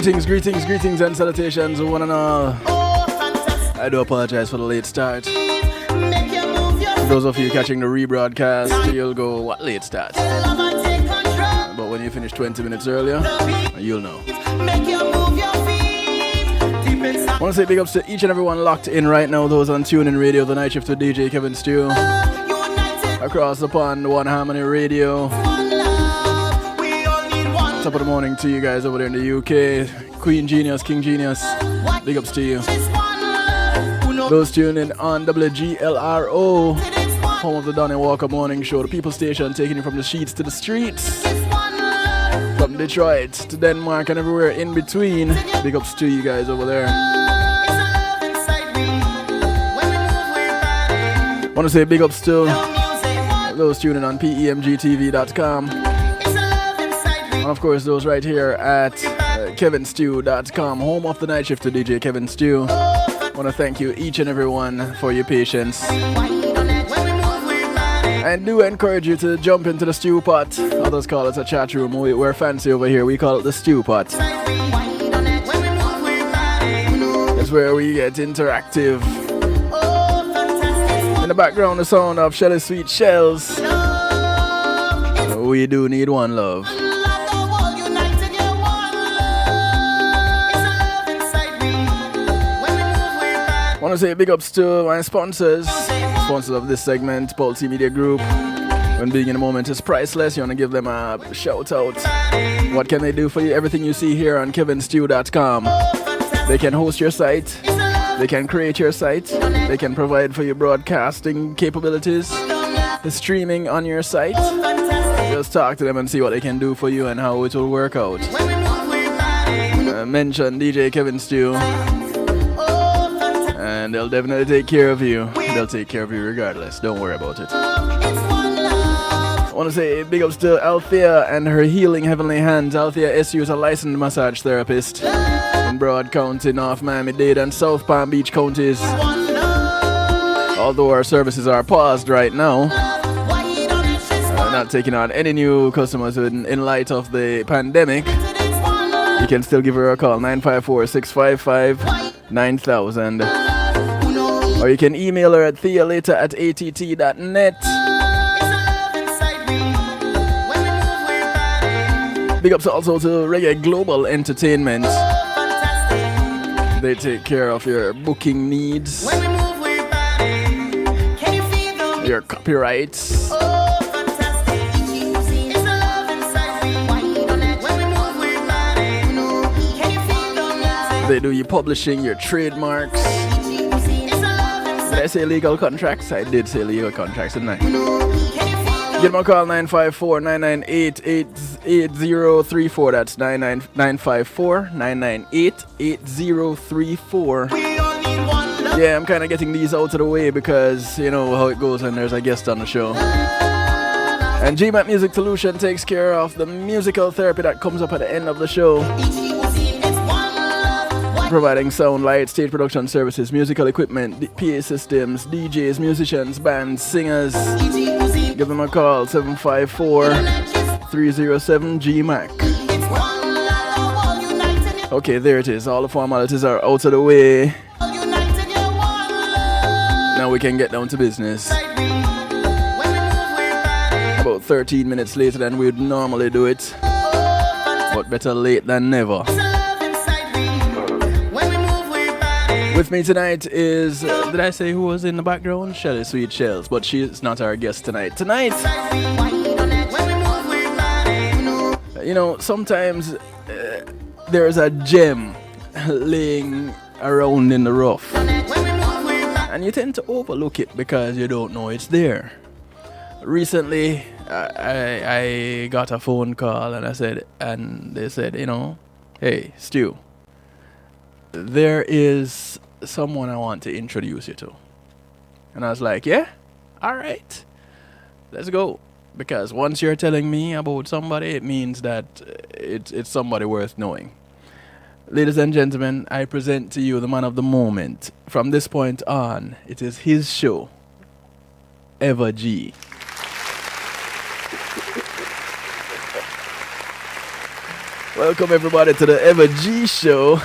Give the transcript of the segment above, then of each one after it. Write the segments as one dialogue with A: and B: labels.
A: Greetings and salutations, one and all. I do apologize for the late start. For those of you catching the rebroadcast, you'll go, what late start? But when you finish 20 minutes earlier, you'll know. I want to say big ups to each and everyone locked in right now, those on TuneIn Radio, The Night Shift with DJ Kevin Stew. Across the pond, One Harmony Radio. Top of the morning to you guys over there in the UK. Queen Genius, King Genius, big ups to you. Those tuning in on WGLRO, home of the Donny Walker Morning Show, the People Station, taking you from the sheets to the streets. From Detroit to Denmark and everywhere in between. Big ups to you guys over there. Want to say big ups to those tuning on PEMGTV.com. And of course those right here at KevinStew.com, home of the night shift to DJ Kevin Stew. I want to thank you each and every one for your patience. And do encourage you to jump into the stew pot. Others call it a chat room. We're fancy over here. We call it the stew pot. It's where we get interactive. In the background, the sound of Shelly Sweet Shells. We do need one love. I want to say big ups to my sponsors of this segment, Pulse Media Group. When being in the moment is priceless, you want to give them a shout out. What can they do for you? Everything you see here on KevinStew.com. They can host your site, they can create your site, they can provide for your broadcasting capabilities, the streaming on your site. Just talk to them and see what they can do for you and how it will work out. Mention DJ Kevin Stew. And they'll definitely take care of you. They'll take care of you regardless. Don't worry about it. I want to say big ups to Althea and her healing heavenly hands. Althea SU is a licensed massage therapist in Broad County, North Miami-Dade, and South Palm Beach counties. Although our services are paused right now, not taking on any new customers in light of the pandemic, you can still give her a call, 954-655-9000. Or you can email her at thealater@att.net. Big ups also to Reggae Global Entertainment. They take care of your booking needs, your copyrights. They do your publishing, your trademarks. Did I say legal contracts? I did say legal contracts, didn't I? Give them a call, 954-998-8034. That's 954-998-8034. Yeah, I'm kind of getting these out of the way because you know how it goes when there's a guest on the show. And GMAT Music Solution takes care of the musical therapy that comes up at the end of the show. Providing sound, light, stage production services, musical equipment, PA systems, DJs, musicians, bands, singers. Give them a call, 754-307-GMAC. Okay, there it is. All the formalities are out of the way. Now we can get down to business. About 13 minutes later than we'd normally do it. But better late than never. With me tonight is, did I say who was in the background? Shelly Sweet Shells, but she's not our guest tonight. Tonight, you know, sometimes there's a gem laying around in the rough. And you tend to overlook it because you don't know it's there. Recently, I got a phone call and they said, you know, hey, Stu, there is someone I want to introduce you to. And I was like, yeah, all right, let's go. Because once you're telling me about somebody, it means that it's somebody worth knowing. Ladies and gentlemen, I present to you the man of the moment. From this point on, it is his show, Ever G. Welcome everybody to the Ever G Show,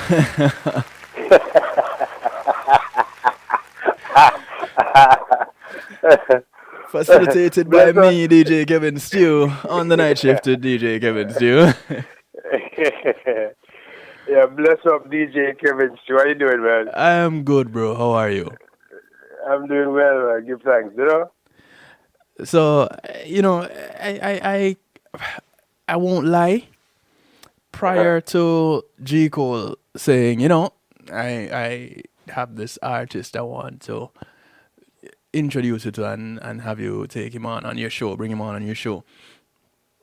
A: facilitated by
B: Bless up.
A: me, DJ Kevin Stew, on the night shift with DJ Kevin Stew.
B: Yeah, bless up, DJ Kevin. How you doing, man?
A: I am good, bro. How are you?
B: I'm doing well, man. Give thanks, you know?
A: So, you know, I won't lie.
B: Uh-huh.
A: Prior to G Cole saying, I have this artist I want to introduce you to and have you take him on your show, bring him on your show.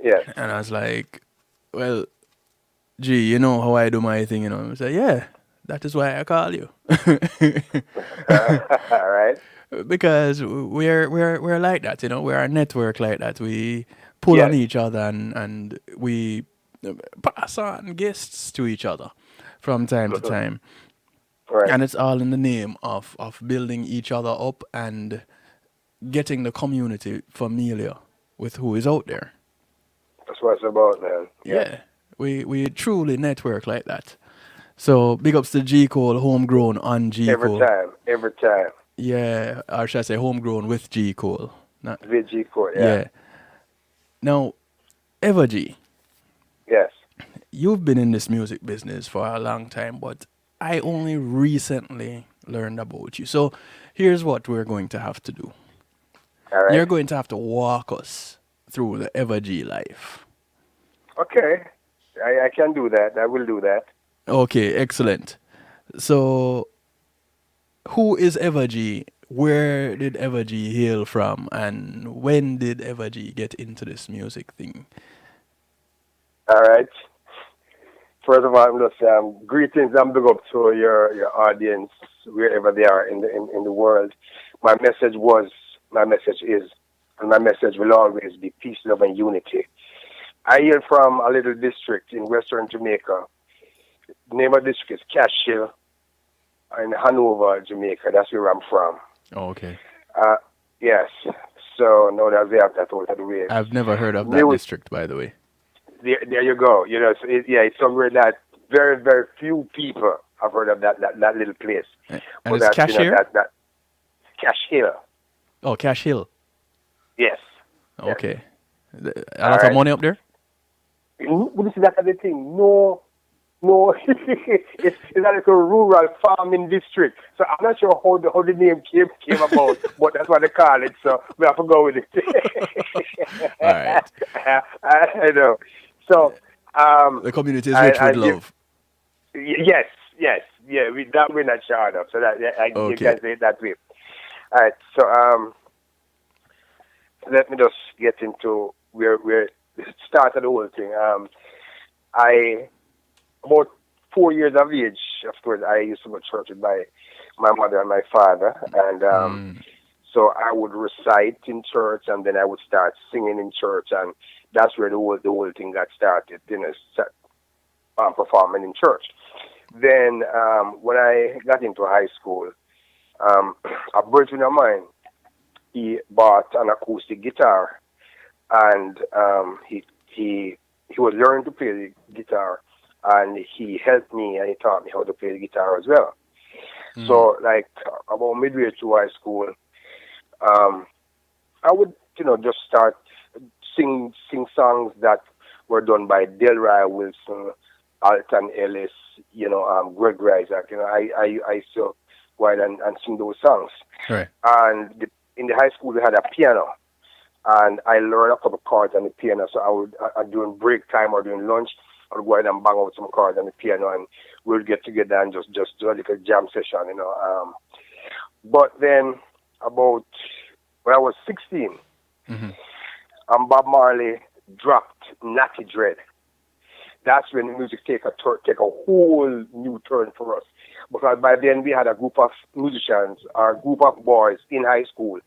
B: Yes.
A: And I was like, well, G, you know how I do my thing, I said, yeah, that is why I call you.
B: All right.
A: Because we're like that, we're a network like that. We pull on
B: Yes.
A: each other and we pass on guests to each other from time to
B: Mhm.
A: time.
B: Right.
A: And it's all in the name of building each other up and getting the community familiar with who is out there.
B: That's what it's about, man. Yes.
A: Yeah, we truly network like that. So big ups to G Cole, homegrown on G
B: Every
A: Cole.
B: time. Every time.
A: Yeah, or should I say homegrown with G Cole? Not,
B: VG Court, yeah.
A: yeah. Now, Ever G,
B: Yes.
A: you've been in this music business for a long time, but I only recently learned about you. So here's what we're going to have to do.
B: All right.
A: You're going to have to walk us through the Ever G life.
B: Okay. I can do that. I will do that.
A: Okay, excellent. So, who is Ever G? Where did Ever G hail from? And when did Ever G get into this music thing?
B: All right. First of all, I'm just greetings and big up to your audience wherever they are in the world. My message was, my message is, and my message will always be peace, love, and unity. I hail from a little district in Western Jamaica. The name of the district is Cashel in Hanover, Jamaica. That's where I'm from.
A: Oh, okay.
B: Uh, yes. So now that we have that out of the way,
A: I've never heard of that
B: music.
A: district, by the way.
B: There you go. It's somewhere that very, very few people have heard of that little place.
A: And
B: But
A: it's Cashier?
B: that Cash Hill.
A: Oh, Cash Hill.
B: Yes. Yes.
A: Okay. A
B: All
A: lot of
B: right.
A: money up there?
B: But this is that other thing. No, no. It's a little rural farming district. So I'm not sure how the name came about, but that's what they call it. So we have to go with it.
A: All right.
B: I know. So
A: The community is rich
B: I
A: with
B: give.
A: love.
B: Yes, yes, yeah. That we're not sure of, so that you
A: Okay.
B: can say it that way. All right. So let me just get into where it started the whole thing. I about 4 years of age. Of course, I used to go to church with my mother and my father, and
A: Mm.
B: so I would recite in church, and then I would start singing in church, and that's where the whole thing got started. Performing in church. Then when I got into high school, a brethren of mine, he bought an acoustic guitar, and he was learning to play the guitar, and he helped me and he taught me how to play the guitar as well.
A: Mm.
B: So like about midway through high school, um, I would just start sing songs that were done by Delroy Wilson, Alton Ellis, Greg Isaac. I used to go out and sing those songs.
A: Right.
B: And in the high school we had a piano, and I learned a couple chords on the piano. So I would during break time or during lunch, I would go ahead and bang out some chords on the piano, and we'd get together and just do a little jam session. But then about when I was 16,
A: Mm-hmm.
B: Bob Marley dropped Natty Dread. That's when the music take a whole new turn for us. Because by then we had a group of musicians, or a group of boys in high school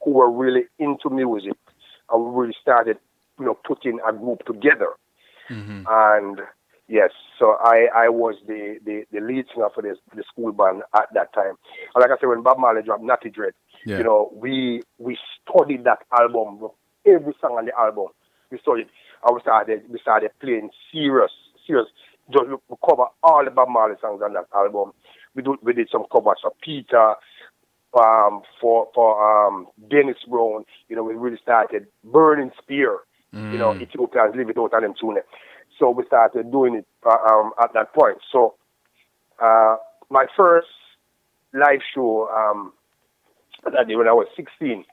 B: who were really into music, and we really started, putting a group together.
A: Mm-hmm.
B: And yes, so I was the lead singer for the school band at that time. And like I said, when Bob Marley dropped Natty Dread,
A: Yeah.
B: we studied that album, every song on the album. We studied, and we started playing serious serious. Just we cover all the Bob Marley songs on that album. We did some covers for Peter, for Dennis Brown. You know, we really started Burning Spear. You know, Ethiopians Live It Out on them tune. So we started doing it at that point. So my first live show that day when I was 16.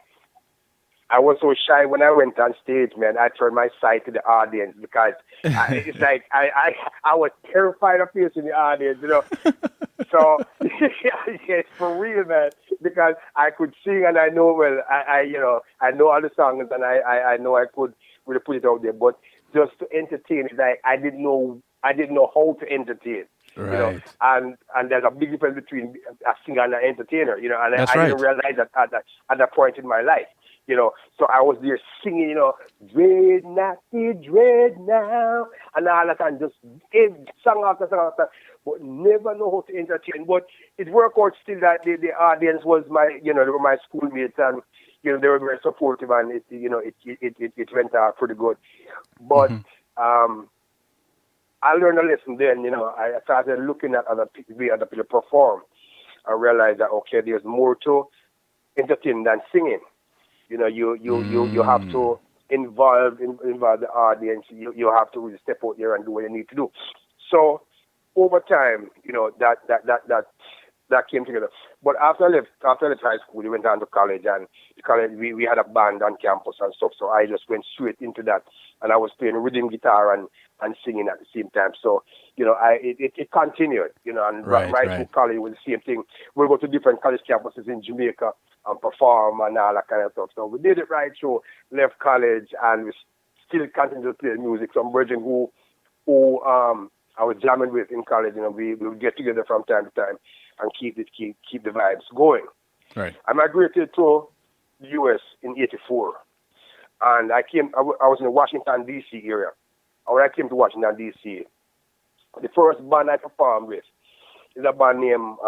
B: I was so shy when I went on stage, man. I turned my side to the audience because it's like I was terrified of facing the audience, you know. So yes, for real, man. Because I could sing and I know I know all the songs and I know I could really put it out there. But just to entertain, it's like I didn't know how to entertain.
A: Right.
B: You know, and there's a big difference between a singer and an entertainer, you know, and I didn't realize that at that point in my life. You know, so I was there singing, you know, dread not be dread now, and all that, and just song after song after, but never know how to entertain. But it worked out still that the audience was they were my schoolmates, and you know they were very supportive, and it went out pretty good. But I learned a lesson then. You know, I started looking at other people perform. I realized that okay, there's more to entertaining than singing. You know, you have to involve the audience. You have to really step out there and do what you need to do. So over time, you know, that came together. But after I left high school, we went on to college, and we had a band on campus and stuff. So I just went straight into that, and I was playing rhythm guitar and singing at the same time. So you know, it continued. You know, and right through college was the same thing. We'll go to different college campuses in Jamaica and perform and all that kind of stuff. So we did it right through, left college, and we still continue to play music. Some virgin who I was jamming with in college, you know, we would get together from time to time and keep the vibes going.
A: Right.
B: I migrated to the U.S. in '84, and I was in the Washington D.C. area. And when I came to Washington D.C., the first band I performed with is a band named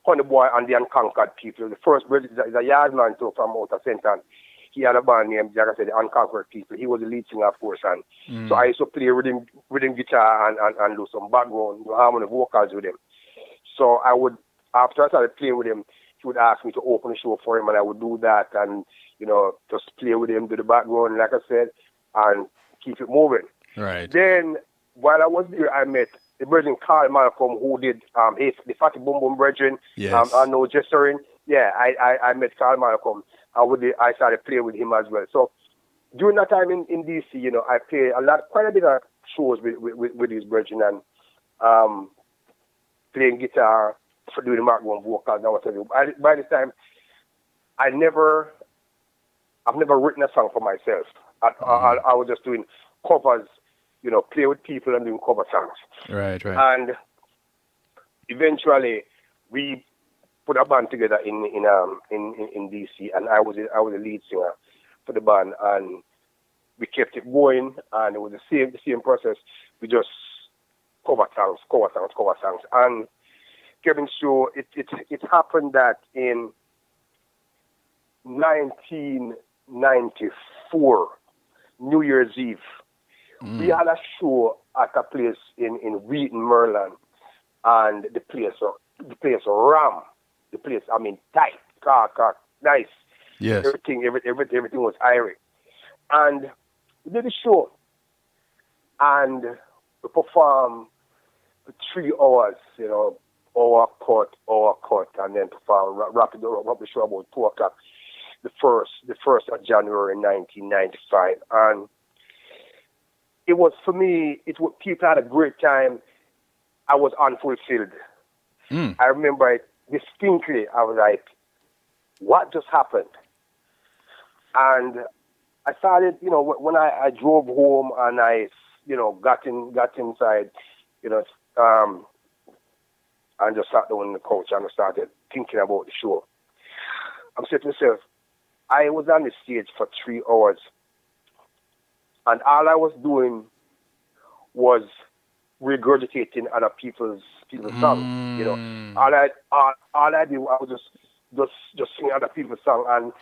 B: Honey Boy and the Unconquered People. The first British is a yardman too from Outer Centre. He had a band named, like I said, the Unconquered People. He was the lead singer, of course, and so I used to play rhythm guitar and do some background harmony vocals with him. So after I started playing with him, he would ask me to open the show for him, and I would do that, and you know, just play with him, do the background, like I said, and keep it moving.
A: Right.
B: Then while I was there, I met the Virgin Carl Malcolm, who did the Fatty Boom Boom Virgin.
A: Yes.
B: I know Jesserin. Yeah, I met Carl Malcolm. I started playing with him as well. So during that time in DC, you know, I played quite a bit of shows with these Virgin and playing guitar for doing the background vocals and whatever. By this time, I've never written a song for myself. I was just doing covers. You know, play with people and doing cover songs.
A: Right.
B: And eventually, we put a band together in DC, and I was a lead singer for the band, and we kept it going, and it was the same process. We just cover songs, and Kevin show it happened that in 1994, New Year's Eve. We had a show at a place in Wheaton, Maryland, and the place ram. The place, I mean, tight, car, nice.
A: Yes.
B: Everything was irie. And we did the show, and we performed for 3 hours, you know, hour cut, and then perform, wrap the show about 2 o'clock, the 1st of January 1995. And it was, for me, people had a great time. I was unfulfilled. I remember it distinctly. I was like, what just happened? And I started, you know, when I drove home and I, you know, got inside, you know, and just sat down on the couch and I started thinking about the show. I'm saying to myself, I was on the stage for 3 hours, and all I was doing was regurgitating other people's songs. You know, all I did, I was just singing other people's songs. And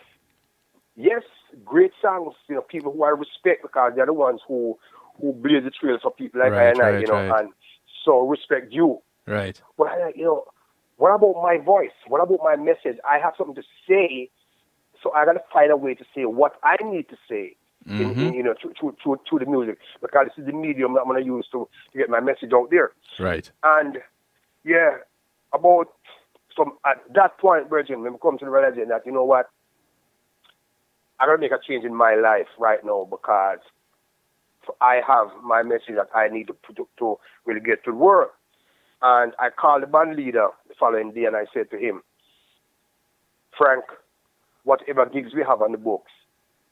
B: yes, great songs. You know, people who I respect because they're the ones who who blaze the trail for people like I
A: Right,
B: and I,
A: right, right.
B: and so respect you.
A: Right.
B: But what about my voice? What about my message? I have something to say, so I gotta find a way to say what I need to say
A: Mm-hmm.
B: through the music, because this is the medium that I'm gonna use to get my message out there.
A: Right.
B: And yeah, about some at that point, Virgin, when we come to the realization that, you know what, I gotta make a change in my life right now, because I have my message that I need to really get to work. And I called the band leader the following day and I said to him, Frank, whatever gigs we have on the books,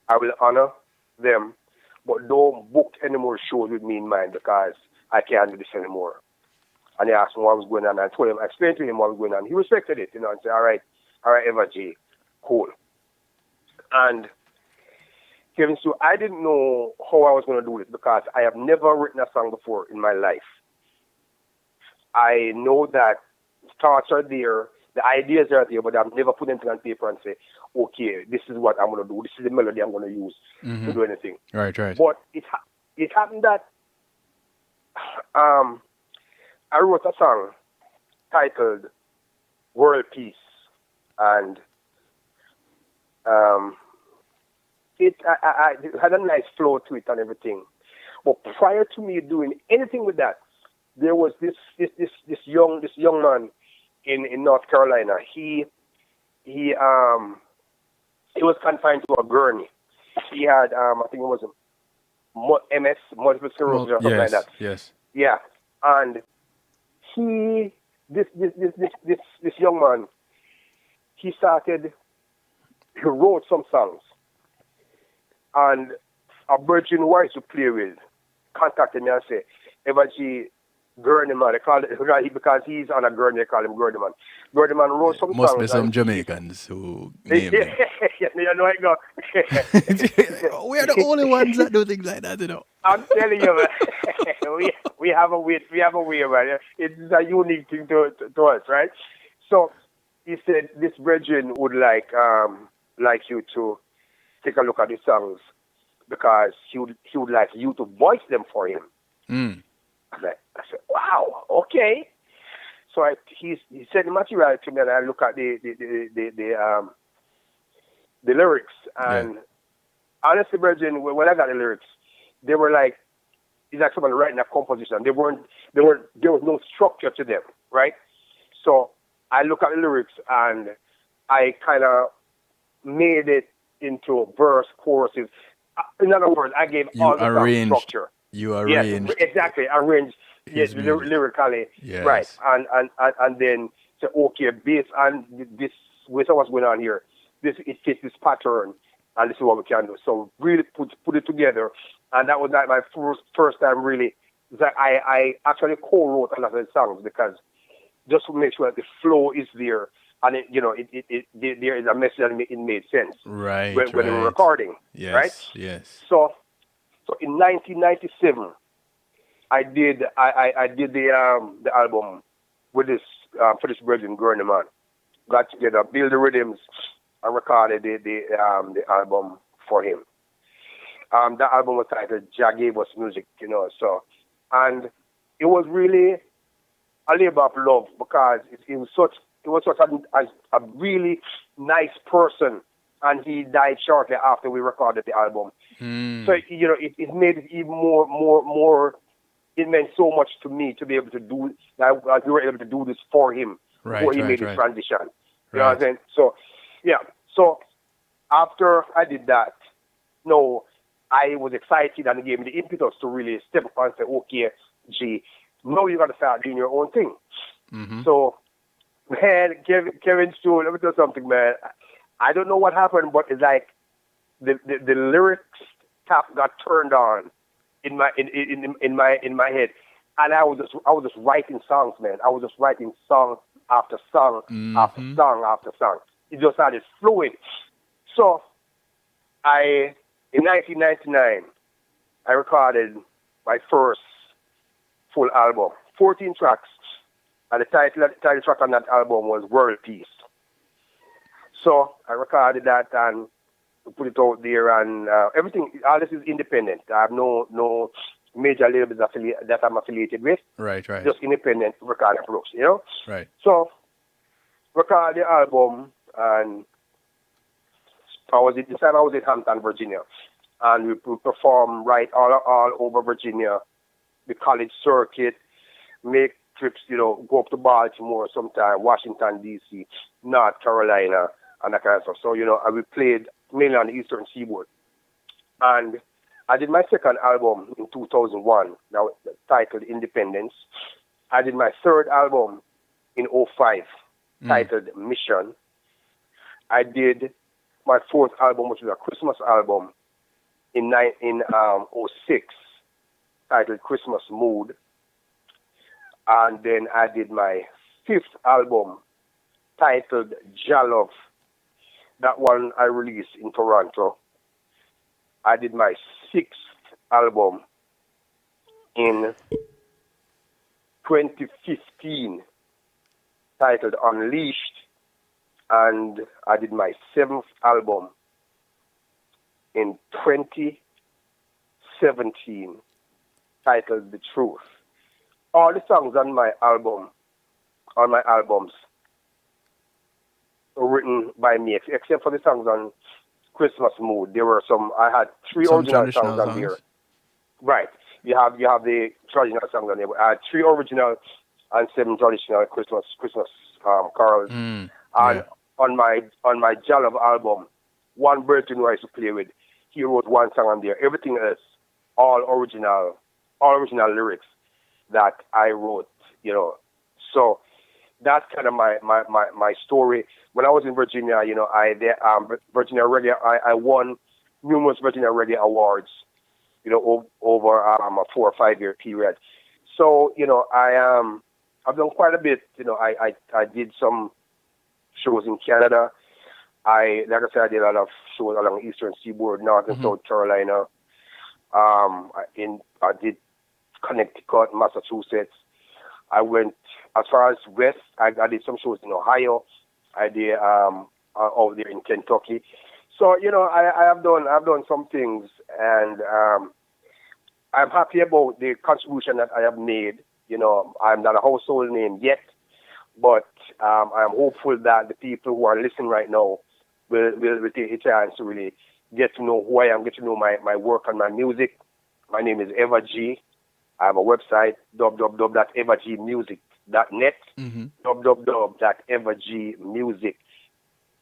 B: I will honor them, but don't book any more shows with me in mind, because I can't do this anymore. And he asked me what was going on, and I explained to him what was going on. He respected it, and said, all right, Eva G, cool. And Kevin, so I didn't know how I was going to do it, because I have never written a song before in my life. I know that thoughts are there, the ideas are there, but I've never put anything on paper and say, okay, this is what I'm going to do. This is the melody I'm going to use to do anything.
A: Right, right.
B: But it happened that I wrote a song titled World Peace, and it had a nice flow to it and everything. But prior to me doing anything with that, there was this young man in North Carolina. He was confined to a gurney. He had I think it was MS, multiple sclerosis, or something like that.
A: Yes.
B: Yeah, and this young man, he wrote some songs, and a virgin who I used to play with contacted me and said, Evaji Gurney man, they call it, because he's on a gurney, they call him Gurney man. Gurney man wrote some
A: Must
B: songs.
A: be some Jamaicans who named him.
B: You know, I go.
A: We are the only ones that do things like that, you know.
B: I'm telling you, man. we have a way, man. It's a unique thing to us, right? So he said this virgin would like you to take a look at the songs, because he would like you to voice them for him. I said, wow, okay. So he sent the material to me, and I look at the lyrics, and honestly, Virgin, when I got the lyrics, they were like, it's like someone writing a composition. There was no structure to them, right? So I look at the lyrics, and I kind of made it into verse, choruses. In other words, I gave all the song structure.
A: You arranged.
B: Yes, exactly. Arranged. Yes, lyrically.
A: Yes.
B: Right. And then say, okay, based on this, with what's going on here, it fits this pattern, and this is what we can do. So really put it together, and that was like my first time really. That I actually co-wrote a lot of the songs, because just to make sure that the flow is there, and there is a message, and it made sense.
A: Right.
B: When we were recording.
A: Yes.
B: Right.
A: Yes.
B: So in 1997, I did the album with this for this Virgin Gurney man. Got together, build the rhythms, and recorded the album for him. That album was titled "Jah Gave Us Music," So, and it was really a labor of love, because he was such a really nice person, and he died shortly after we recorded the album. So it made it even more. It meant so much to me to be able to do that. We were able to do this for him before he made his transition. You know what I'm saying? So, yeah. So after I did that, I was excited, and it gave me the impetus to really step up and say, okay, G, now you got to start doing your own thing. So, man, Kevin Stu, let me tell you something, man. I don't know what happened, but it's like the lyrics tap got turned on in my head, and I was just writing songs, man. I was just writing song after song after song after song. It just started flowing. So in 1999, I recorded my first full album, 14 tracks, and the title track on that album was World Peace. So I recorded that and put it out there, and everything. All this is independent. I have no major labels that I'm affiliated with.
A: Right, right.
B: Just independent recording production, you know?
A: Right.
B: So, record the album, and I was in Hampton, Virginia. And we perform right all over Virginia, the college circuit, make trips, go up to Baltimore sometime, Washington, D.C., North Carolina, and that kind of stuff. So, and we played mainly on the Eastern Seaboard. And I did my second album in 2001, now titled Independence. I did my third album in 2005, titled Mission. I did my fourth album, which was a Christmas album, in 2006, titled Christmas Mood. And then I did my fifth album, titled Jalove. That one I released in Toronto. I did my sixth album in 2015, titled Unleashed. And I did my seventh album in 2017, titled The Truth. All the songs on my albums, were written by me, except for the songs on Christmas Mood. There were I had three
A: Some
B: original
A: traditional
B: songs on there. Right. You have the traditional songs on there. I had 3 original and 7 traditional Christmas carols. And on my Jalove album, one Burton who I used to play with, he wrote one song on there. Everything else, all original lyrics that I wrote, So that's kind of my story. When I was in Virginia, Virginia Reggae, I won numerous Virginia Reggae awards, over a 4 or 5 year period. So, I've done quite a bit. I did some shows in Canada. Like I said, I did a lot of shows along the Eastern Seaboard, North and South Carolina. I did Connecticut, Massachusetts. I went as far as West. I did some shows in Ohio. I did over there in Kentucky. So I've done some things, and I'm happy about the contribution that I have made. I'm not a household name yet, but I'm hopeful that the people who are listening right now will take a chance to really get to know who I am, get to know my work and my music. My name is Eva G. I have a website, www.evagmusic.net, www.evergmusic,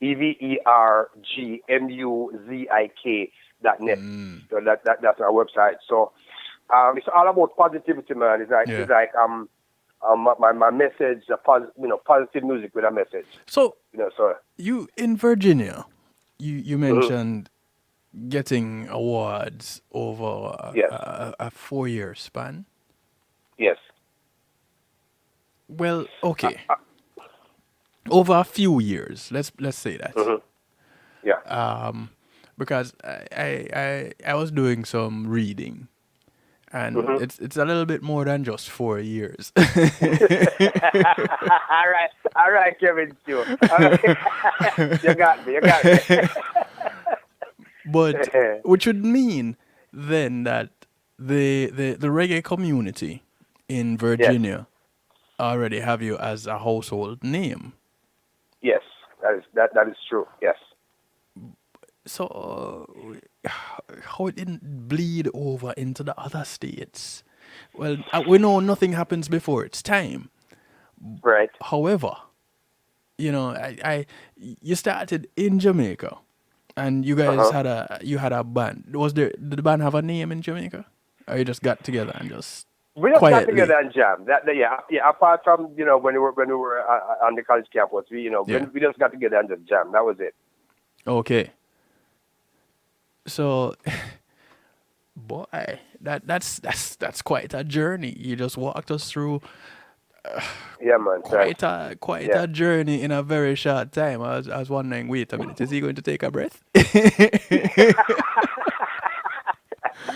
B: evergmuzik.net. So that's our website. So it's all about positivity, man. It's like my message, positive music with a message.
A: So you in Virginia, you mentioned getting awards over a 4-year span.
B: Yes.
A: Well, okay. Over a few years, let's say that.
B: Yeah.
A: Because I was doing some reading, and it's a little bit more than just 4 years.
B: all right, Kevin. You got me.
A: But which would mean then that the reggae community in Virginia already have you as a household name.
B: Yes, that is true. Yes.
A: So how it didn't bleed over into the other states? Well, we know nothing happens before its time.
B: Right.
A: However, you started in Jamaica, and you guys had a band. Did the band have a name in Jamaica, or you just got together and just
B: we just
A: quietly
B: got together and jam? Apart from when we were on the college campus, we just got together and just jam. That was it.
A: Okay. So, boy, that's quite a journey. You just walked us through.
B: Yeah, man.
A: Quite a journey in a very short time. I was wondering, wait a minute, is he going to take a breath?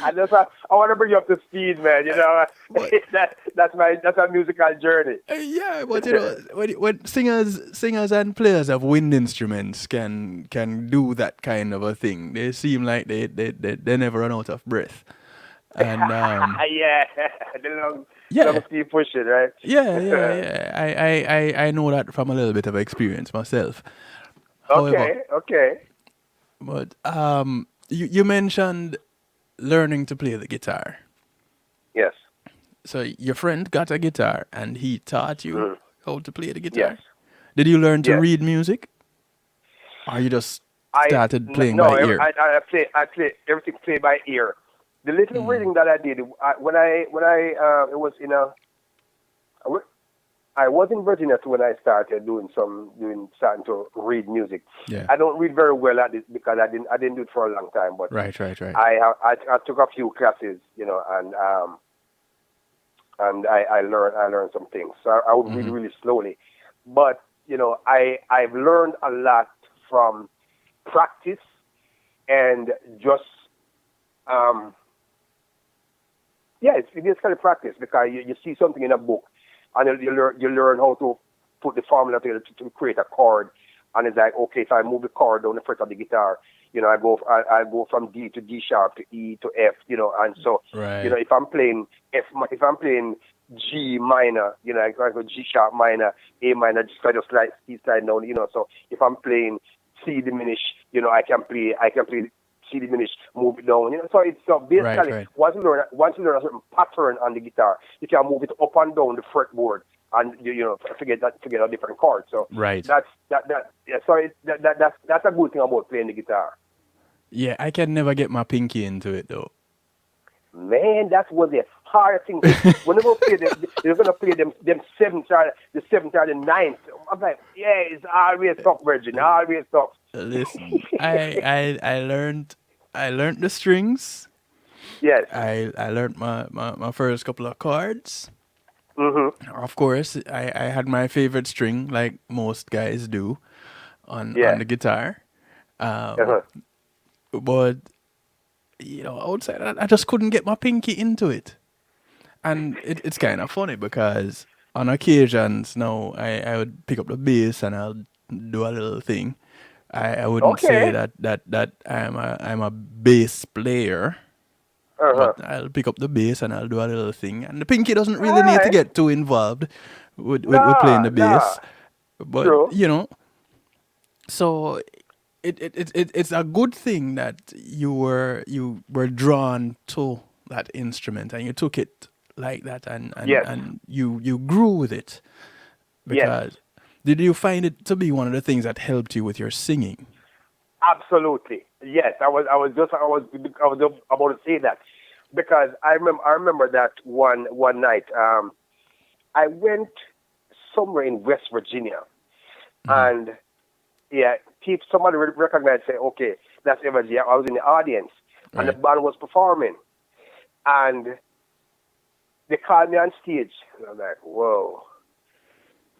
B: I want to bring you up to speed, man. That's our musical journey.
A: Yeah, but when singers and players of wind instruments can do that kind of a thing, they seem like they never run out of breath. And
B: Yeah, the long
A: yeah,
B: sleeve pushing, right?
A: yeah. I know that from a little bit of experience myself. However,
B: Okay.
A: but you mentioned learning to play the guitar.
B: Yes.
A: So your friend got a guitar and he taught you
B: Mm.
A: how to play the
B: Yes.
A: guitar. Did you learn to
B: Yes.
A: read music, or you just started playing
B: No,
A: by ear?
B: I play everything play by ear. The little
A: Mm.
B: reading that I did when I it was in a I was in Virginia too when I started doing starting to read music.
A: Yeah.
B: I don't read very well at it because I didn't do it for a long time, but
A: Right.
B: I took a few classes, and I learned some things. So I would read
A: Hmm.
B: really slowly, but I've learned a lot from practice and just um yeah, it's kind of practice because you see something in a book, and you learn how to put the formula together to create a chord, and it's like, okay, if I move the chord down the fret of the guitar, I go from D to D sharp to E to F, and so
A: Right.
B: if I'm playing G minor, I go G sharp minor, A minor, just like C slide down, so if I'm playing C diminished, I can play C diminished, move it down. So
A: Right.
B: basically,
A: Right.
B: once you learn a certain pattern on the guitar, you can move it up and down the fretboard, and to get a different chord. So
A: Right.
B: that's that. Yeah, so that's a good thing about playing the guitar.
A: Yeah, I can never get my pinky into it though.
B: Man, that's one of the hard things. Whenever we play them, they're gonna play them the seventh or the ninth. I'm like, yeah, it's always tough, Virgin, always tough.
A: Listen, I learned the strings.
B: Yes.
A: I learned my first couple of chords.
B: Mhm.
A: Of course, I had my favorite string, like most guys do, on
B: Yeah.
A: the guitar. Um,
B: Uh-huh.
A: but outside that, I just couldn't get my pinky into it, and it's kind of funny because on occasions now I would pick up the bass and I'll do a little thing. I wouldn't say
B: Okay.
A: that I'm a bass player, but
B: Uh-huh.
A: I'll pick up the bass and I'll do a little thing. And the pinky doesn't
B: All
A: really need to
B: right.
A: get too involved with playing
B: Nah,
A: the
B: nah.
A: bass. But
B: True.
A: so it's a good thing that you were drawn to that instrument and you took it like that,
B: Yes.
A: and you grew with it,
B: Yes.
A: because did you find it to be one of the things that helped you with your singing?
B: Absolutely. Yes. I was just about to say that because I remember that one night. I went somewhere in West Virginia,
A: Hmm.
B: and yeah, somebody recognized, say, okay, that's Evergy. I was in the audience, and the
A: Right.
B: band was performing, and they called me on stage. And I'm like, whoa,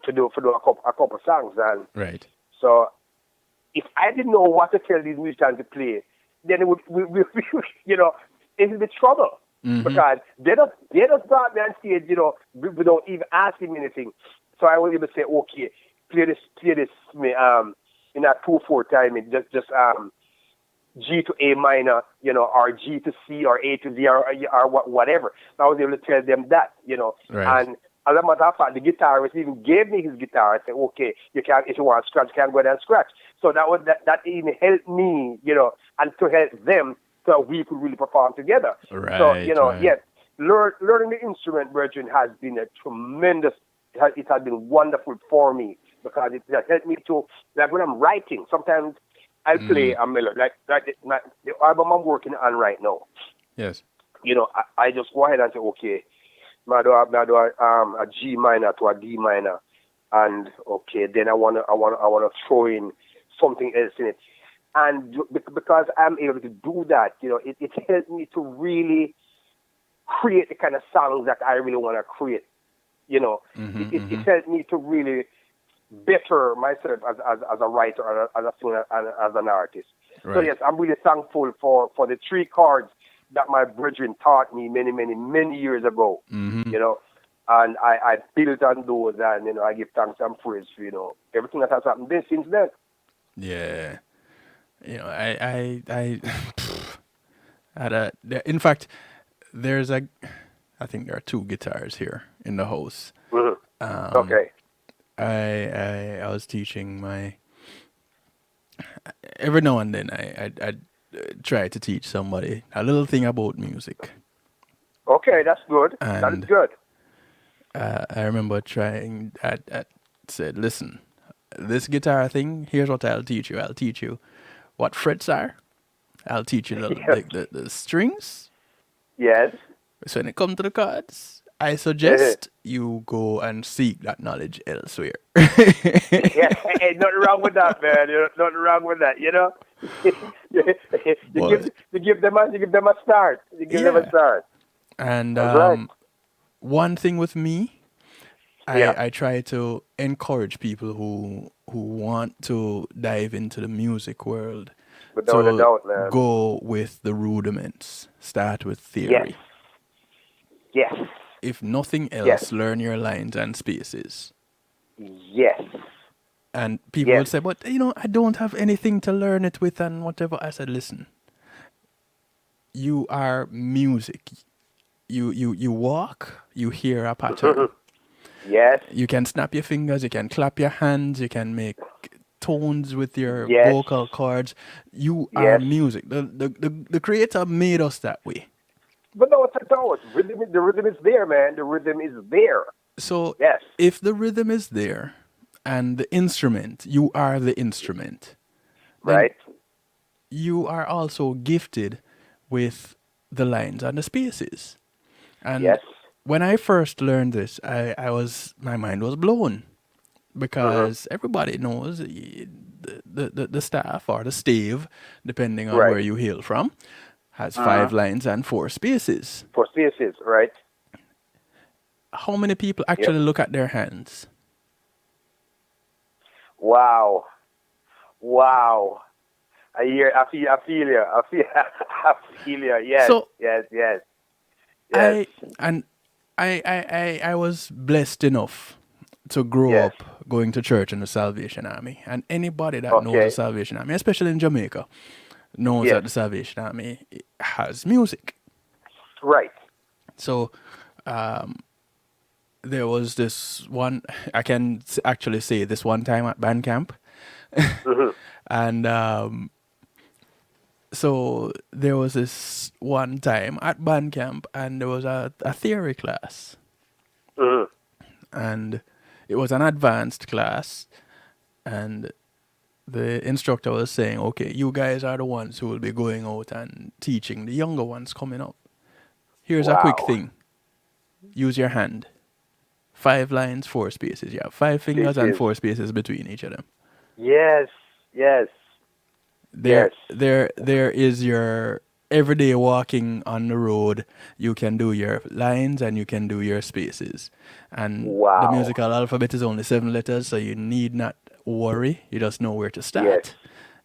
B: to do a couple songs, and
A: Right.
B: so if I didn't know what to tell these musicians to play, then it would, it would be trouble
A: Hmm.
B: because they just brought me on stage, without even asking me anything. So I was able to say, okay, play this, me, in a 2/4 time, just G to A minor, or G to C or A to Z or whatever. So I was able to tell them that.
A: Right.
B: And as a matter of fact, the guitarist even gave me his guitar. I said, okay, you can, if you want to scratch, you can go there and scratch. So that even helped me, and to help them so we could really perform together. So,
A: Right. Right.
B: yes, learning the instrument, Virgin, has been a tremendous, it has been wonderful for me because it has helped me to, like when I'm writing, sometimes I'll play
A: Mm.
B: a melody, like the album I'm working on right now.
A: Yes.
B: I just go ahead and say, okay, I do a G minor to a D minor, and okay, then I wanna throw in something else in it, and because I'm able to do that, it helped me to really create the kind of songs that I really want to create. You know, it
A: Mm-hmm.
B: helped me to really better myself as a writer, as a singer, and as an artist. So
A: Right.
B: yes, I'm really thankful for the three chords that my brethren taught me many, many, many years ago.
A: Mm-hmm.
B: You know, and I built on those, and I give thanks and praise for everything that has happened since then.
A: Yeah. I had a. In fact, there's a, I think there are two guitars here in the house.
B: Mhm.
A: Um,
B: Okay.
A: I was teaching my, every now and then I try to teach somebody a little thing about music.
B: Okay, that's good. That is
A: And
B: good.
A: I remember trying, I said, listen, this guitar thing, here's what I'll teach you. I'll teach you what frets are. I'll teach you
B: Yes.
A: the strings.
B: Yes.
A: So when it comes to the chords, I
B: Uh-huh.
A: suggest you go and seek that knowledge elsewhere.
B: Yeah, ain't nothing wrong with that, man. Nothing wrong with that. You know,
A: But
B: you give them a start. You give them a
A: yeah,
B: start.
A: and
B: That's right.
A: one thing with me,
B: Yeah,
A: I try to encourage people who want to dive into the music world
B: without a
A: to
B: doubt, man.
A: go with the rudiments. Start with
B: Yes,
A: theory.
B: yes,
A: If nothing
B: yes,
A: else, learn your lines and spaces.
B: yes,
A: And people
B: yes.
A: would say, but I don't have anything to learn it with and whatever. I said, listen, you are music. You walk, you hear a pattern.
B: Yes,
A: You can snap your fingers, you can clap your hands, you can make tones with your
B: yes,
A: vocal cords. You are
B: yes.
A: music. The creator made us that way.
B: But no, it's all. The rhythm is there, man. The rhythm is there.
A: So
B: Yes,
A: if the rhythm is there and the instrument, you are the instrument, then
B: right.
A: you are also gifted with the lines and the spaces. And
B: Yes.
A: when I first learned this, my mind was blown
B: Hmm.
A: because everybody knows the staff or the stave, depending on where
B: Right.
A: you hail from, has
B: Hmm.
A: 5 lines and 4 spaces.
B: For spaces, right.
A: How many people
B: Yep.
A: actually look at their hands?
B: Wow. Wow. I feel you. I feel you. Yes,
A: So
B: yes, yes, yes,
A: I and I was blessed enough to grow
B: yes.
A: up going to church in the Salvation Army, and anybody that knows the
B: Okay.
A: Salvation Army, especially in Jamaica, knows
B: Yes.
A: that the Salvation Army has music.
B: Right.
A: So there was this one, I can actually say this one time at band camp,
B: Hmm.
A: and so there was this one time at band camp, and there was a theory class,
B: Hmm.
A: and it was an advanced class, and the instructor was saying, okay, you guys are the ones who will be going out and teaching the younger ones coming up. Here's a quick
B: Wow.
A: thing. Use your hand. 5 lines, 4 spaces. You have 5 fingers and
B: Spaces.
A: 4 spaces between each of them.
B: Yes. Yes.
A: There
B: Yes.
A: there there is your everyday walking on the road. You can do your lines and you can do your spaces. And the
B: Wow.
A: musical alphabet is only 7 letters, so you need not worry. You just know where to
B: Yes.
A: start.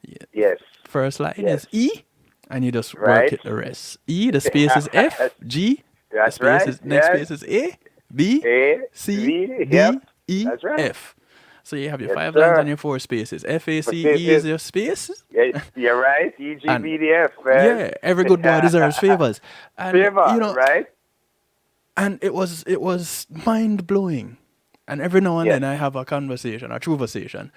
A: Yeah.
B: Yes.
A: First line
B: Yes.
A: is E, and you just work
B: Right.
A: it the rest. E, the space is F, G, the
B: That's
A: space
B: right.
A: is next
B: Yes.
A: space is A, B,
B: A.
A: C,
B: V. Yep.
A: D, E,
B: That's right.
A: F. So you have your
B: Yes,
A: 5 lines and
B: sir.
A: your 4 spaces. F, A,
B: For
A: C, E is
B: spaces.
A: your space.
B: Yeah, you're right.
A: And
B: EGBDF, man.
A: yeah, every good boy deserves favors. And
B: Favor, right?
A: and it was mind blowing. And every now and
B: Yes.
A: then I have a conversation, a conversation,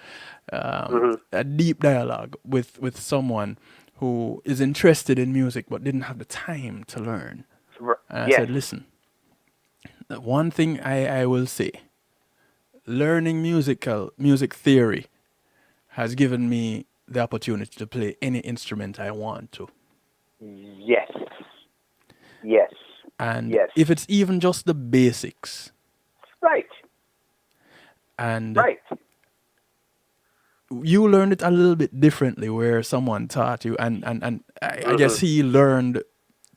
B: Hmm.
A: a deep dialogue with someone who is interested in music but didn't have the time to learn. And I
B: Yes.
A: said, listen, the one thing I will say, learning music theory has given me the opportunity to play any instrument I want to.
B: Yes. Yes.
A: And
B: Yes.
A: if it's even just the basics,
B: Right.
A: and
B: Right.
A: you learned it a little bit differently where someone taught you, and I
B: Hmm.
A: guess he learned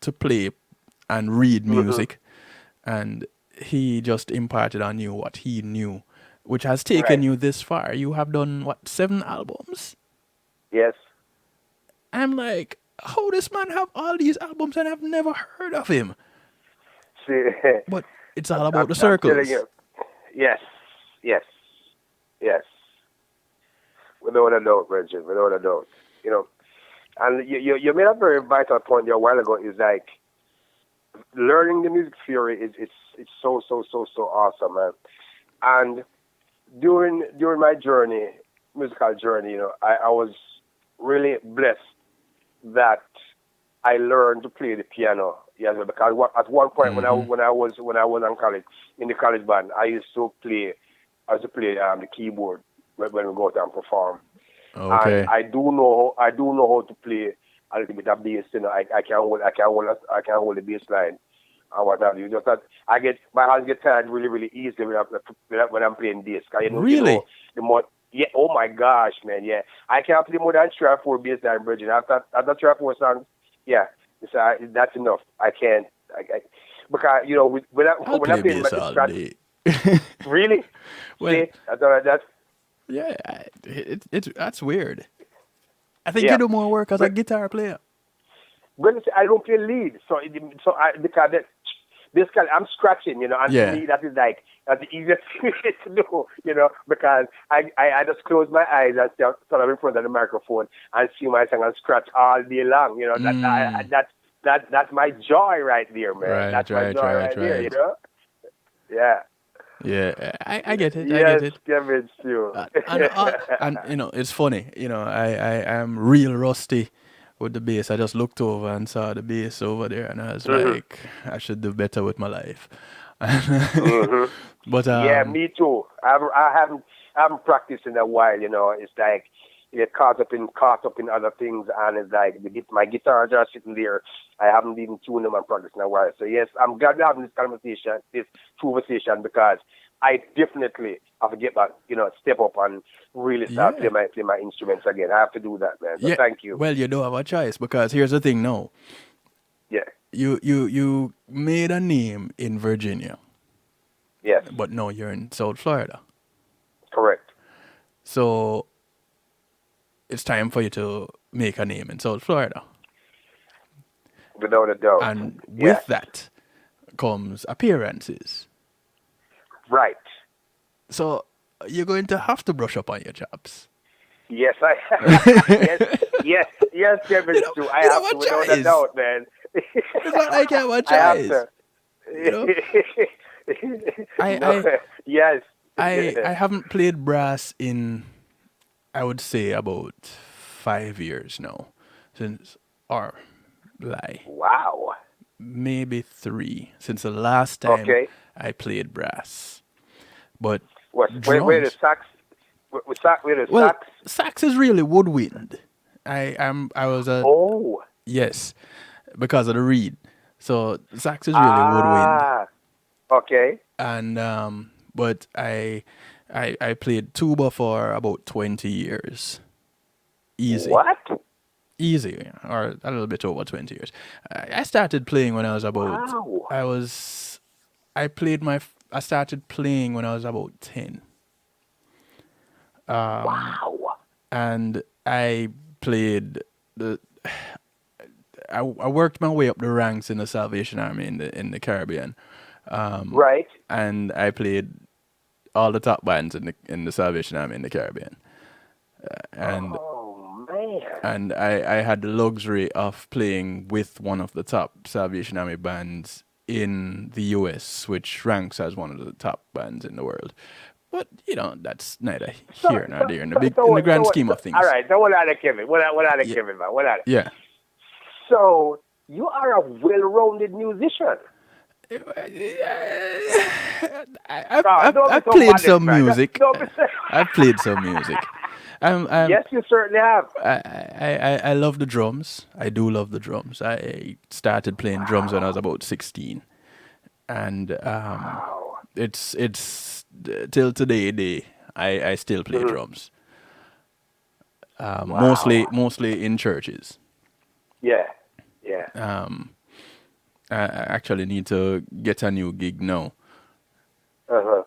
A: to play and read
B: Hmm.
A: music, and he just imparted on you what he knew, which has taken
B: Right.
A: you this far. You have done what, 7 albums?
B: Yes.
A: I'm like, how this man have all these albums and I've never heard of him?
B: See,
A: But it's all
B: I'm,
A: about the
B: I'm telling
A: circles.
B: you. Yes. Yes. Yes. Without a doubt, Bridget. Without a doubt. You know, and you made a very vital point there a while ago. Is like learning the music theory is it's so awesome, man. And during my journey, musical journey, I was really blessed that I learned to play the piano. Yes, because at one point when I was in college, in the college band, I used to play the keyboard when we go out and perform. And
A: Okay.
B: I do know how to play a little bit of bass. I can hold the bass line and what have you. Just that my hands get tired really easily when I'm playing bass. 'Cause
A: Really?
B: the more, yeah. Oh my gosh, man, yeah. I can't play more than 3 or 4 bass line bridging. After 3 or 4 songs, yeah, that's enough. I can't. Because
A: I'll
B: when I
A: play
B: play
A: bass
B: the
A: all
B: scratch,
A: day.
B: really,
A: Well,
B: see, that's
A: yeah, it's that's weird. I think you
B: yeah.
A: do more work as a
B: But
A: guitar player.
B: Well, you see, I don't play lead, because basically I'm scratching, and to
A: Yeah.
B: me that's the easiest thing to do, because I just close my eyes and stand up in front of the microphone and see my song and scratch all day long,
A: Mm.
B: that's my joy right there, man.
A: Right,
B: That's my
A: right,
B: joy
A: right,
B: right there,
A: right.
B: Yeah.
A: Yeah, I get it. I get
B: Yes,
A: it.
B: Kevin, too.
A: And it's funny. I am real rusty with the bass. I just looked over and saw the bass over there, and I was
B: hmm
A: like, I should do better with my life.
B: hmm
A: But
B: Yeah, me too. I haven't practiced in a while. It's like you get caught up in other things, and it's like my guitar just sitting there. I haven't even tuned them and practiced in a while. So yes, I'm glad we're having this conversation, because I definitely have to get back, step up and really start
A: yeah,
B: play my instruments again. I have to do that, man. So
A: yeah.
B: thank you.
A: Well, you don't have a choice because here's the thing. No,
B: Yeah.
A: you made a name in Virginia,
B: Yes.
A: but no, you're in South Florida.
B: Correct.
A: So it's time for you to make a name in South Florida.
B: Without a doubt.
A: And
B: Yes.
A: with that comes appearances.
B: Right.
A: So you're going to have to brush up on your chops.
B: Yes, yes, yes, Kevin. True. I
A: You
B: have
A: know
B: to,
A: what
B: without a
A: choice?
B: doubt, man.
A: It's not like I have a
B: I have
A: choice.
B: to.
A: You know,
B: No.
A: I
B: Yes.
A: I haven't played brass in, I would say, about 5 years now, since, or lie,
B: Wow.
A: maybe 3 since the last time
B: Okay.
A: I played brass. But
B: Where the
A: drums,
B: sax? Where the
A: well,
B: sax?
A: sax is really woodwind. I was a,
B: Oh.
A: yes, because of the reed. So sax is really woodwind,
B: Ah. Okay.
A: and but I played tuba for about 20 years, easy,
B: What?
A: easy, or a little bit over 20 years. I started playing when I was about,
B: Wow.
A: I started playing when I was about 10,
B: Wow.
A: and I played the. I worked my way up the ranks in the Salvation Army in the Caribbean,
B: Right.
A: and I played all the top bands in the Salvation Army in the Caribbean, and
B: Oh man.
A: I had the luxury of playing with one of the top Salvation Army bands in the U.S., which ranks as one of the top bands in the world. But that's neither
B: So
A: here nor
B: so
A: there
B: so so
A: in the
B: what? So
A: grand
B: what?
A: scheme
B: So,
A: of
B: all
A: things.
B: right. So what are the Kevin? What are the
A: Yeah,
B: Kevin, man? What are they?
A: yeah.
B: So you are a well-rounded musician. Don't be
A: I've
B: so
A: played
B: modest,
A: some
B: man.
A: music.
B: Don't be so.
A: I've played some music. I'm
B: Yes, you certainly have.
A: I love the drums. I do love the drums. I started playing drums when I was
B: Wow.
A: about 16, and
B: Wow.
A: till today I still play
B: hmm
A: drums. Mostly
B: Wow.
A: mostly in churches.
B: Yeah. Yeah.
A: I actually need to get a new gig now.
B: Uh-huh.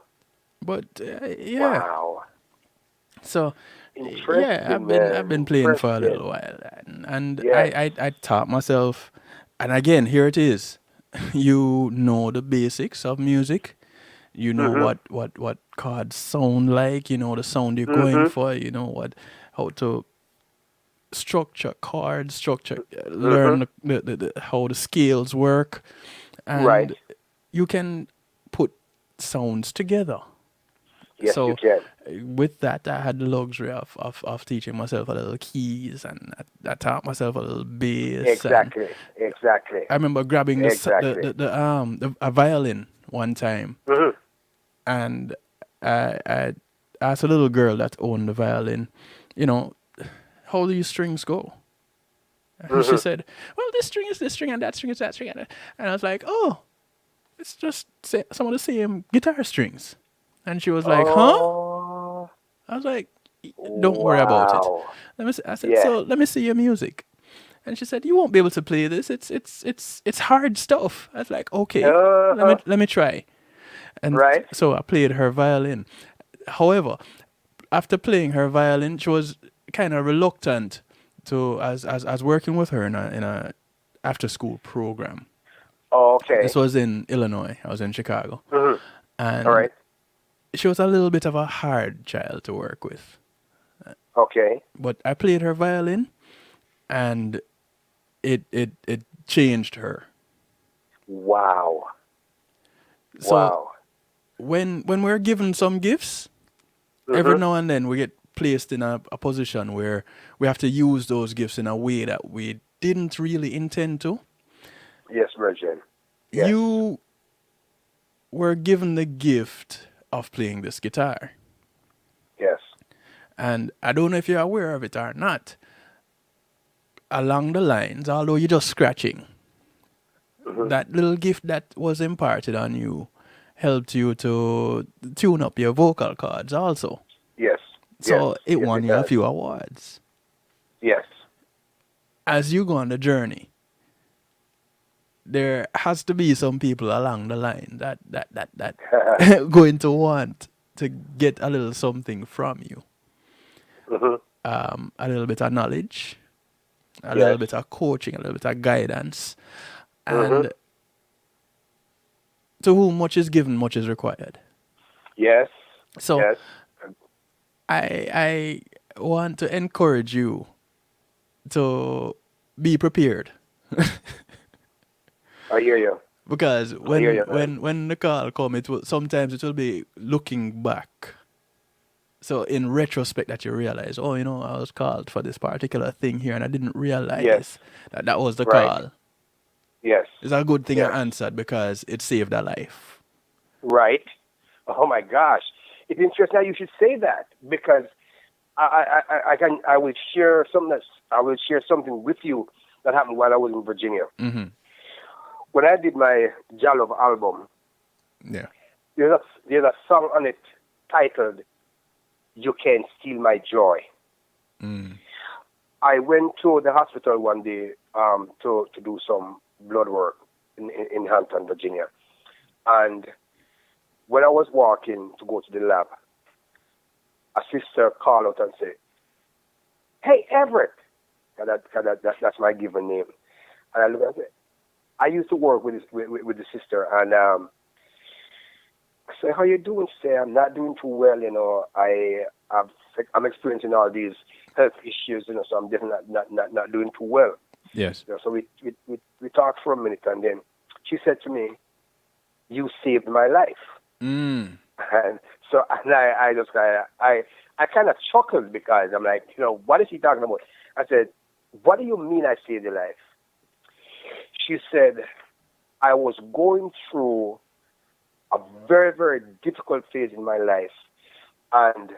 A: But yeah,
B: Wow.
A: so yeah,
B: Interesting,
A: I've been
B: man.
A: playing for a
B: Interesting.
A: little while, and
B: Yes.
A: I taught myself, and again here it is. You know the basics of music. You know
B: hmm
A: what chords sound like. You know the sound you're going
B: hmm
A: for. You know how to structure chords,
B: hmm
A: learn how the scales work,
B: Right.
A: and you can put sounds together.
B: Yes, you
A: So
B: can.
A: with that, I had the luxury of teaching myself a little keys, and I taught myself a little bass, and
B: Exactly. Exactly.
A: I remember grabbing
B: Exactly.
A: a violin one time,
B: Hmm.
A: and I asked a little girl that owned the violin, you know, how do your strings go? And she
B: Hmm.
A: said, well, this string is this string, and that string is that string, and I was like, oh, it's just some of the same guitar strings. And she was like, huh?
B: Oh,
A: I was like, don't worry about it.
B: wow.
A: I said,
B: Yeah.
A: so let me see your music. And she said, you won't be able to play this. It's hard stuff. I was like, okay,
B: Uh-huh.
A: let me try. And
B: Right.
A: so I played her violin. However, after playing her violin, she was kind of reluctant to as working with her in a after school program. This
B: Okay.
A: was in Illinois. I was in Chicago,
B: Hmm. All
A: and
B: right.
A: she was a little bit of a hard child to work with.
B: Okay.
A: But I played her violin, and it changed her.
B: Wow.
A: So
B: Wow.
A: when we're given some gifts, every
B: Hmm.
A: now and then we get placed in a position where we have to use those gifts in a way that we didn't really intend to.
B: Yes, Virgin. Yes.
A: You were given the gift of playing this guitar.
B: Yes.
A: And I don't know if you're aware of it or not. Along the lines, although you're just scratching,
B: Hmm.
A: that little gift that was imparted on you helped you to tune up your vocal cords also.
B: Yes. Yes.
A: So it
B: Yes,
A: won
B: it
A: you a
B: does.
A: few awards.
B: Yes.
A: As you go on the journey, there has to be some people along the line that going to want to get a little something from you.
B: Hmm.
A: A little bit of knowledge, a little
B: Yes.
A: bit of coaching, a little bit of guidance.
B: Hmm.
A: And to whom much is given, much is required.
B: Yes.
A: So
B: Yes.
A: I want to encourage you to be prepared.
B: I hear you.
A: Because
B: I hear you, man.
A: when the call come, sometimes it will be looking back. So in retrospect, that you realize, oh, I was called for this particular thing here, and I didn't
B: Yes.
A: realize that was the
B: Right.
A: call.
B: Yes.
A: It's a good thing
B: Yes.
A: I answered because it saved a life.
B: Right. Oh my gosh. It's interesting how you should say that because I will share something with you that happened while I was in Virginia.
A: Mm-hmm.
B: When I did my Jalov album,
A: Yeah.
B: there's a song on it titled "You Can't Steal My Joy."
A: Mm.
B: I went to the hospital one day to do some blood work in Hampton, Virginia, and when I was walking to go to the lab, a sister called out and said, "Hey, Everett," 'cause that's my given name. And I looked and said, I used to work with the sister, and I said, "How you doing?" She said, "I'm not doing too well. I'm experiencing all these health issues. So I'm definitely not doing too well."
A: Yes.
B: So we talked for a minute, and then she said to me, "You saved my life."
A: Mm.
B: And so and I just I kind of chuckled because I'm like, what is he talking about? I said, "What do you mean I saved your life?" She said, "I was going through a very, very difficult phase in my life, and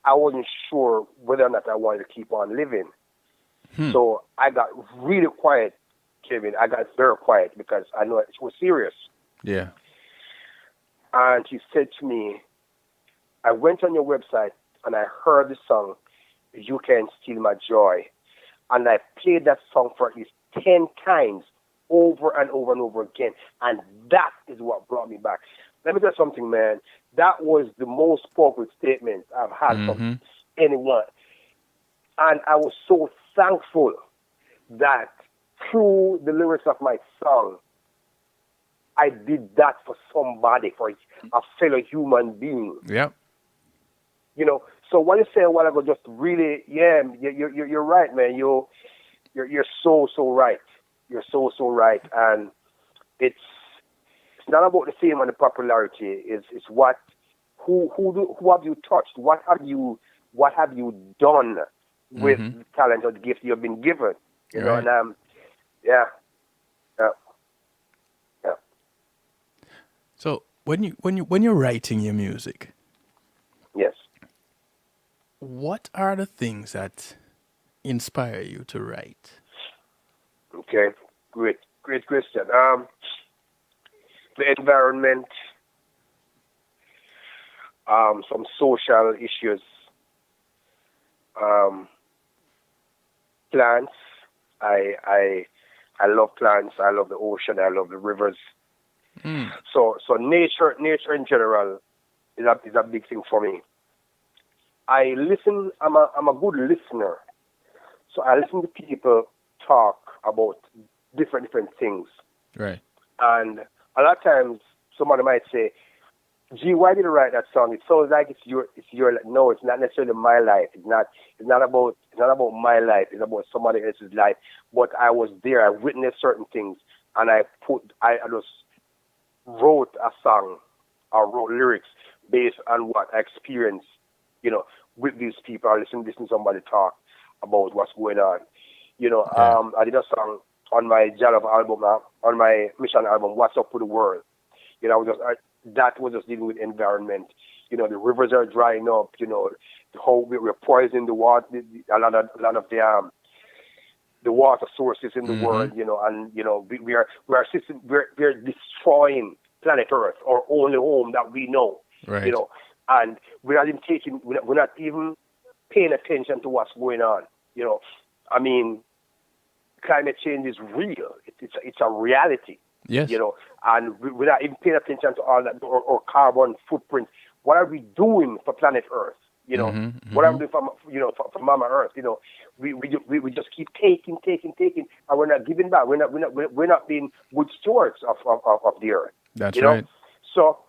B: I wasn't sure whether or not I wanted to keep on living. So I got really quiet, Kevin. I got very quiet because I know it was serious."
A: Yeah.
B: And she said to me, "I went on your website and I heard the song, 'You Can't Steal My Joy.' And I played that song for at least 10 times over and over and over again. And that is what brought me back." Let me tell you something, man. That was the most powerful statement I've had from anyone. And I was so thankful that through the lyrics of my song, I did that for somebody, for a fellow human being.
A: Yep.
B: So what you say a while ago, just really, yeah, you're right, man. You're so right. You're so right, and it's not about the fame and the popularity. It's what who have you touched? What have you done with
A: Mm-hmm.
B: the talent or the gift you have been given? You know,
A: Right.
B: and yeah, yeah, yeah.
A: So when you're writing your music,
B: Yes.
A: what are the things that inspire you to write?
B: Okay. Great question. The environment, some social issues, um, plants. I love plants. I love the ocean. I love the rivers.
A: Mm.
B: So nature in general is a big thing for me. I listen. I'm a good listener. So I listen to people talk about different things,
A: Right.
B: and a lot of times somebody might say, "Gee, why did you write that song? It sounds like it's your." No, it's not necessarily my life. It's not about my life. It's about somebody else's life. But I was there. I witnessed certain things, and I just wrote a song or wrote lyrics based on what I experienced, you know, with these people. I listen to somebody talk about what's going on.
A: Yeah.
B: I did a song on my Jalov album, on my Mission album, What's Up with the World. That was just dealing with environment. The rivers are drying up. How we're poisoning the water, a lot of the water sources in the
A: Mm-hmm.
B: world. And we're destroying planet Earth, our only home that we know. You
A: Right.
B: know, and we're not even paying attention to what's going on. You know, I mean, climate change is real. It's a reality.
A: Yes.
B: And we're not even paying attention to all that or carbon footprint. What are we doing for planet Earth?
A: Mm-hmm.
B: What are we
A: Mm-hmm.
B: doing for Mama Earth? We just keep taking, and we're not giving back. We're not being good stewards of the Earth.
A: That's
B: You know,
A: right.
B: so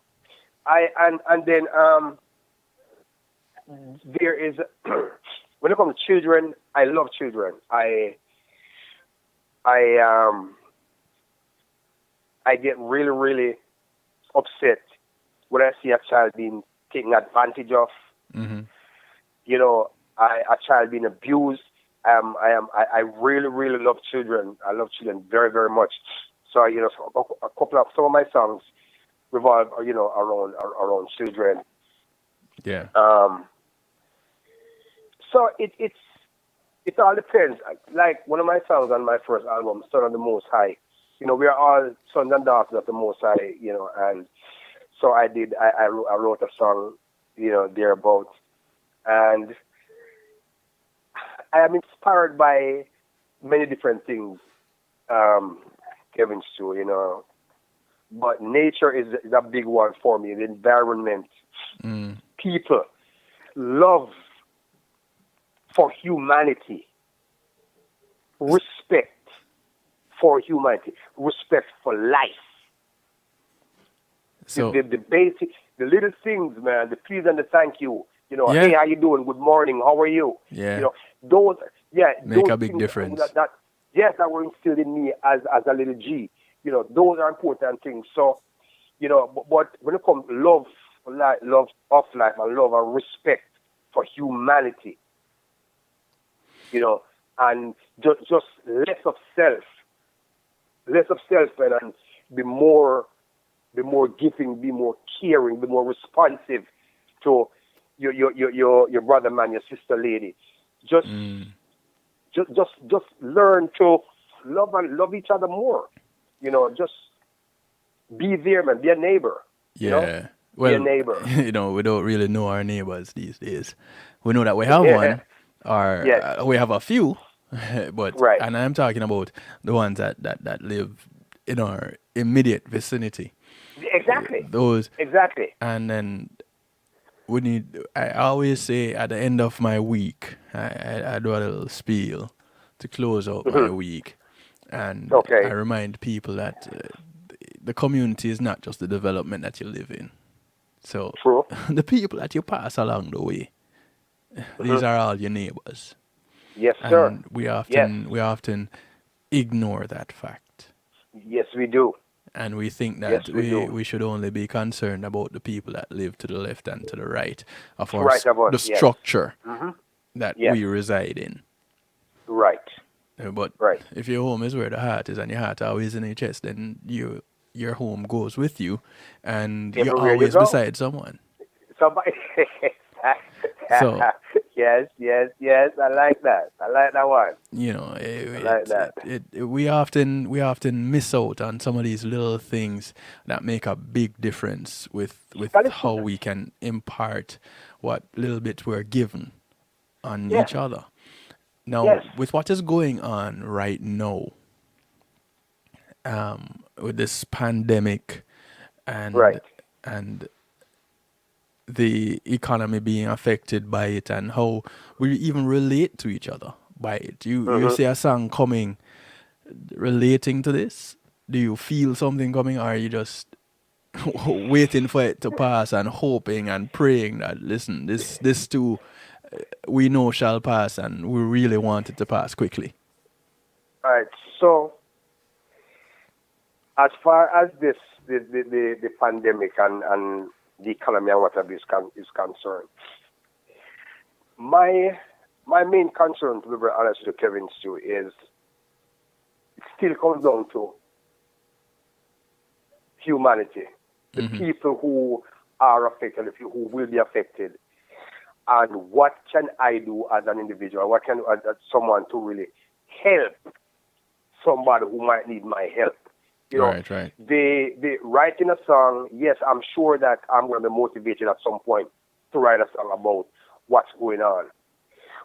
B: and then there is when it comes to children, I love children. I I get really, really upset when I see a child being taken advantage of.
A: Mm-hmm.
B: A child being abused. I really, really love children. I love children very, very much. So so a couple of some of my songs revolve, around children.
A: Yeah.
B: Um, so it all depends. Like one of my songs on my first album, "Son of the Most High." We are all sons and daughters of the Most High. And so I wrote a song, thereabout, and I am inspired by many different things, um, Kevin Stew, but nature is a big one for me. The environment,
A: Mm.
B: people, love for humanity, respect for humanity, respect for life. The,
A: So
B: the, the basic, the little things, man, the please and the thank you. Hey,
A: yeah.
B: how you doing? Good morning. How are you? You
A: Yeah.
B: know, those, yeah,
A: Make
B: those
A: a big
B: things
A: difference.
B: yes, that were instilled in me as a little G. Those are important things. So, but when it comes to love, love of life, and love and respect for humanity, you know, and just less of self, and be more giving, be more caring, be more responsive to your brother man, your sister lady. Just
A: Mm.
B: just learn to love each other more. Just be there, man. Be a neighbor.
A: Yeah.
B: Be a
A: Well,
B: neighbor.
A: we don't really know our neighbors these days. We know that we have one, or
B: Yes.
A: we have a few, but
B: Right.
A: and I'm talking about the ones that live in our immediate vicinity.
B: Exactly.
A: Those,
B: Exactly.
A: and then we need. I always say at the end of my week, I do a little spiel to close out my
B: Hmm.
A: week, and I
B: Okay.
A: remind people that the community is not just the development that you live in. So
B: True.
A: the people that you pass along the way,
B: Hmm.
A: these are all your neighbors,
B: Yes, sir.
A: and we
B: Yes.
A: often we often ignore that fact.
B: Yes, we do.
A: and we think
B: Yes,
A: that
B: we do.
A: we should only be concerned about the people that live to the left and to the right of our
B: Right about,
A: the
B: yes.
A: structure
B: Mm-hmm.
A: that
B: Yes.
A: we reside in.
B: Right.
A: But
B: Right.
A: if your home is where the heart is and your heart always in your chest, then your home goes with you, and you're
B: Everywhere you
A: always
B: go.
A: beside someone.
B: Somebody.
A: So
B: Yes, yes, yes. I like that. I like that one.
A: you know
B: I like that.
A: we often miss out on some of these little things that make a big difference with
B: That is
A: how
B: true.
A: we can impart what little bit we're given on
B: Yes.
A: each other. Now,
B: Yes.
A: with what is going on right now, with this pandemic and
B: Right.
A: and the economy being affected by it, and how we even relate to each other by it. You
B: Mm-hmm.
A: see a song coming relating to this? Do you feel something coming, or are you just waiting for it to pass and hoping and praying that, listen, this too, we know shall pass, and we really want it to pass quickly?
B: All right. So, as far as this, the pandemic and the economy and whatever is concerned, my my main concern, to be very honest with you, Kevin Stew, is it still comes down to humanity, the people who are affected, the people who will be affected, and what can I do as an individual, what can as someone to really help somebody who might need my help. You know,
A: Right.
B: the writing a song, yes, I'm sure that I'm going to be motivated at some point to write a song about what's going on.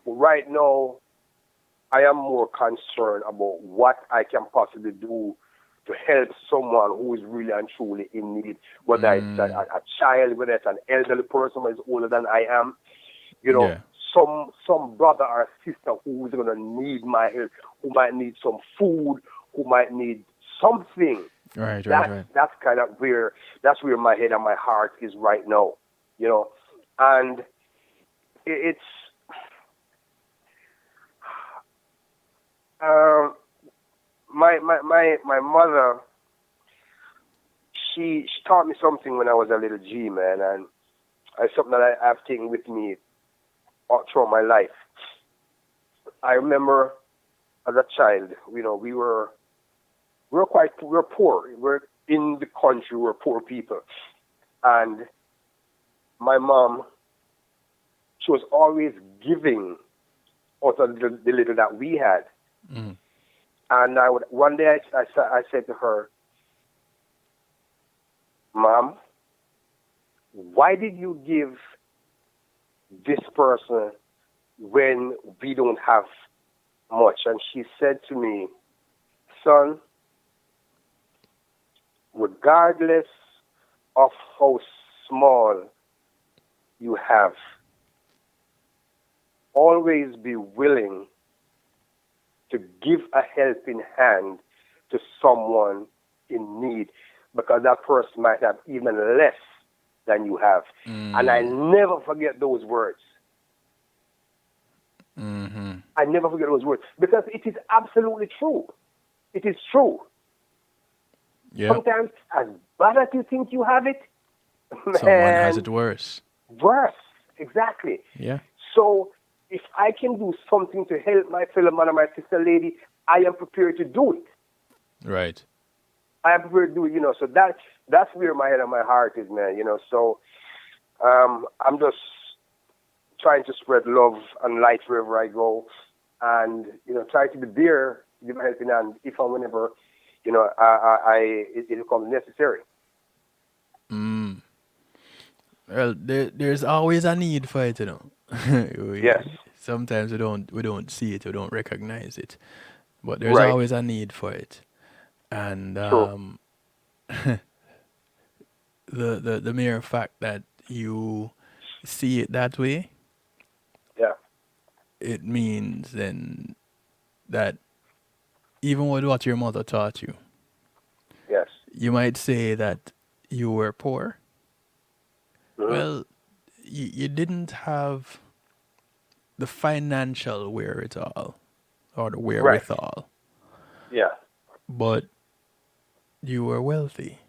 B: But right now, I am more concerned about what I can possibly do to help someone who is really and truly in need, whether it's a child, whether it's an elderly person who is older than I am, you know,
A: Yeah.
B: some brother or sister who is going to need my help, who might need some food, who might need something.
A: Right.
B: That's kind of that's where my head and my heart is right now, you know, and it's um, my mother. She taught me something when I was a little G, man, and it's something that I've taken with me all throughout my life. I remember as a child, you know, we were poor. We're in the country, we're poor people. And my mom, she was always giving out of the little that we had. And one day I said to her, Mom, why did you give this person when we don't have much? And she said to me, son, regardless of how small you have, always be willing to give a helping hand to someone in need, because that person might have even less than you have. And I never forget those words. I never forget those words, because it is absolutely true. It is true.
A: Yeah.
B: Sometimes, as bad as you think you have it,
A: Someone has
B: man,
A: it worse.
B: worse. Exactly.
A: Yeah.
B: So if I can do something to help my fellow man and my sister lady, I am prepared to do it.
A: Right.
B: I am prepared to do it, you know. So that's where my head and my heart is, man, you know. So I'm just trying to spread love and light wherever I go, and, you know, try to be there, give a helping hand if and whenever, you know, it becomes necessary.
A: Well, there's always a need for it, you know.
B: Yes.
A: Sometimes we don't see it, we don't recognize it, but there's
B: Right.
A: always a need for it, and
B: True.
A: the mere fact that you see it that way,
B: Yeah.
A: it means then that even with what your mother taught you,
B: Yes.
A: you might say that you were poor.
B: Mm-hmm.
A: Well, you didn't have the financial wherewithal or the
B: Right.
A: wherewithal,
B: Yeah.
A: but You were wealthy.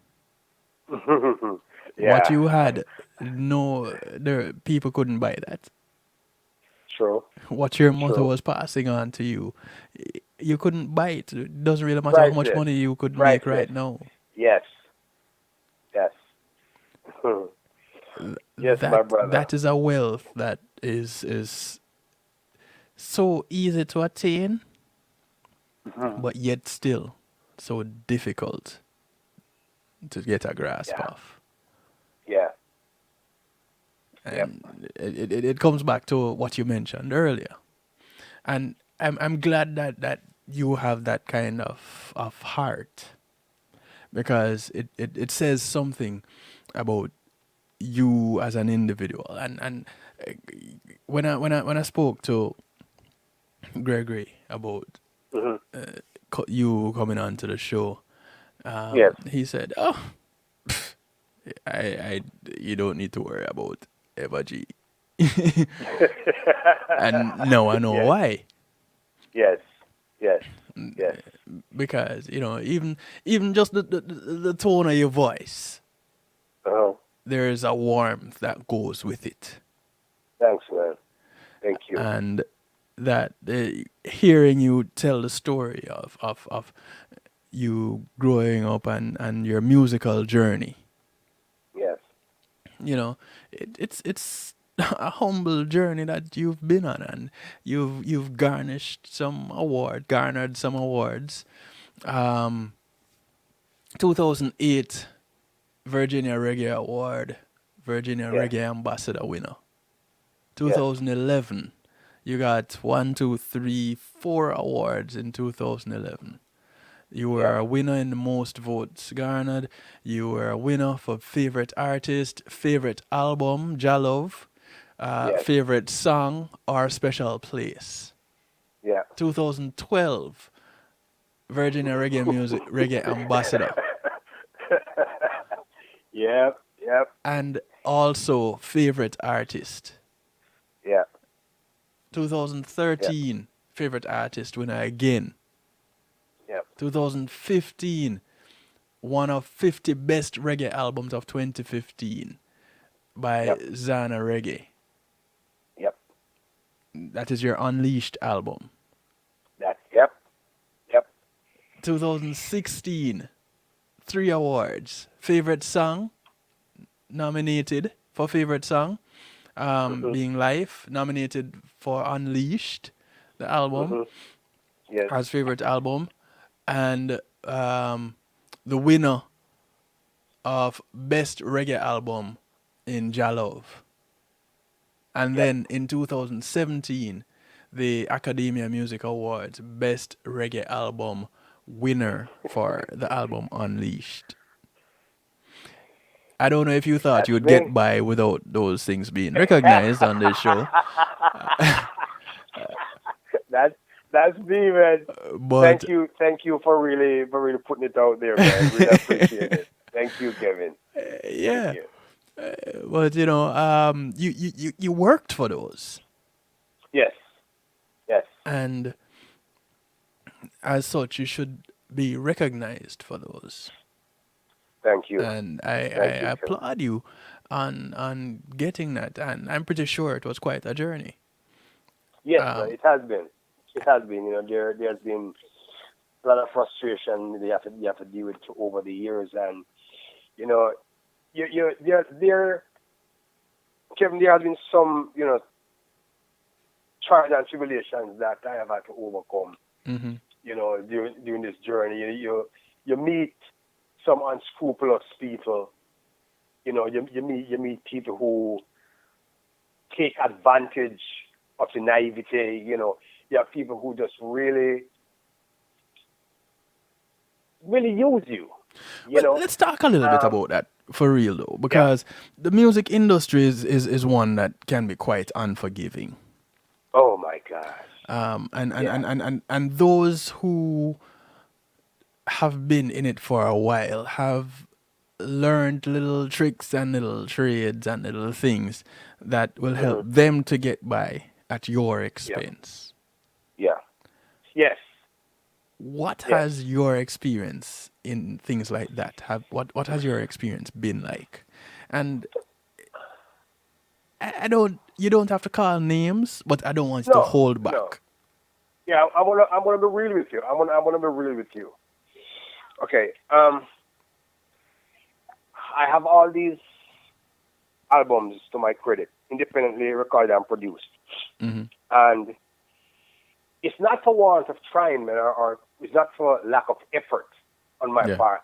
A: What
B: Yeah,
A: you had, no, there people couldn't buy that.
B: true,
A: What your mother
B: true.
A: was passing on to you, you couldn't buy it. It doesn't really matter how much
B: Priceless,
A: money you could make right
B: priceless.
A: now.
B: Yes, yes. Yes, my brother.
A: That is a wealth that is so easy to attain,
B: Mhm.
A: but yet still so difficult to get a grasp
B: Yeah,
A: of.
B: yeah, yep.
A: And it comes back to what you mentioned earlier. And I'm glad that you have that kind of heart, because it says something about you as an individual. And uh, when I spoke to Gregory about
B: Hmm.
A: you coming on to the show,
B: Yes.
A: he said, "Oh, I you don't need to worry about Eva G." And now I know
B: Yes,
A: why.
B: yes, yes, yes.
A: Because even just the tone of your voice,
B: Uh-huh.
A: there's a warmth that goes with it.
B: Thanks, man. Thank you.
A: And that hearing you tell the story of you growing up and your musical journey,
B: Yes,
A: it's a humble journey that you've been on, and you've garnered some awards. um 2008 Virginia Reggae Award, Virginia
B: yes,
A: Reggae Ambassador winner.
B: yes,
A: 2011, you got one, two, three, four awards in 2011. You were
B: yep,
A: a winner in the most votes garnered. You were a winner for favorite artist, favorite album, Jalove,
B: yes,
A: favorite song, or special place.
B: yeah.
A: 2012, Virginia Reggae Ambassador,
B: Yep, yep,
A: and also favorite artist.
B: yep, yep,
A: 2013, favorite artist winner again.
B: yep,
A: 2015, one of 50 best reggae albums of 2015 by
B: yep,
A: Zana Reggae.
B: yep.
A: That is your Unleashed album.
B: Yep, yep.
A: 2016, three awards. Favorite song, nominated for favorite song,
B: Mhm,
A: being Life, nominated for Unleashed, the album,
B: mhm. Yes,
A: as favorite album, and um, the winner of Best Reggae Album in Jalove. And
B: yep.
A: then in 2017, the Academia Music Awards Best Reggae Album winner for the album Unleashed. I don't know if you thought you
B: That's
A: would
B: me.
A: get by without those things being recognized on this show,
B: that's that's me, man.
A: but
B: Thank you for really putting it out there, man. Really appreciate it. Thank you, Kevin. Thank
A: yeah,
B: you.
A: but you worked for those,
B: Yes, yes.
A: and as such, you should be recognized for those.
B: Thank you.
A: And I
B: Thank you, Kevin.
A: applaud you on getting that. And I'm pretty sure it was quite a journey.
B: Yes, man,
A: Um,
B: it has been. It has been. There's been a lot of frustration that you have to deal with over the years, and you know, there, Kevin, there has been some trials and tribulations that I have had to overcome.
A: hmm
B: During this journey, you meet some unscrupulous people. You meet people who take advantage of the naivete. You have people who just really really use you. You
A: Well,
B: know,
A: let's talk a little bit
B: um,
A: about that for real though,
B: yeah.
A: because the music industry is one that can be quite unforgiving.
B: Oh my gosh. Yeah.
A: And those who have been in it for a while have learned little tricks and little trades and little things that will help
B: Hmm.
A: them to get by at your
B: Yeah.
A: expense.
B: Yeah. Yes.
A: What
B: Yes.
A: has your experience in things like that? What has your experience been like? And I don't. You don't have to call names, but I don't want you to
B: No,
A: hold
B: no.
A: back.
B: Yeah, I wanna be real with you. I wanna be real with you. Okay. I have all these albums to my credit, independently recorded and produced.
A: Hmm.
B: And it's not for want of trying, man, or it's not for lack of effort on my
A: Yeah.
B: part.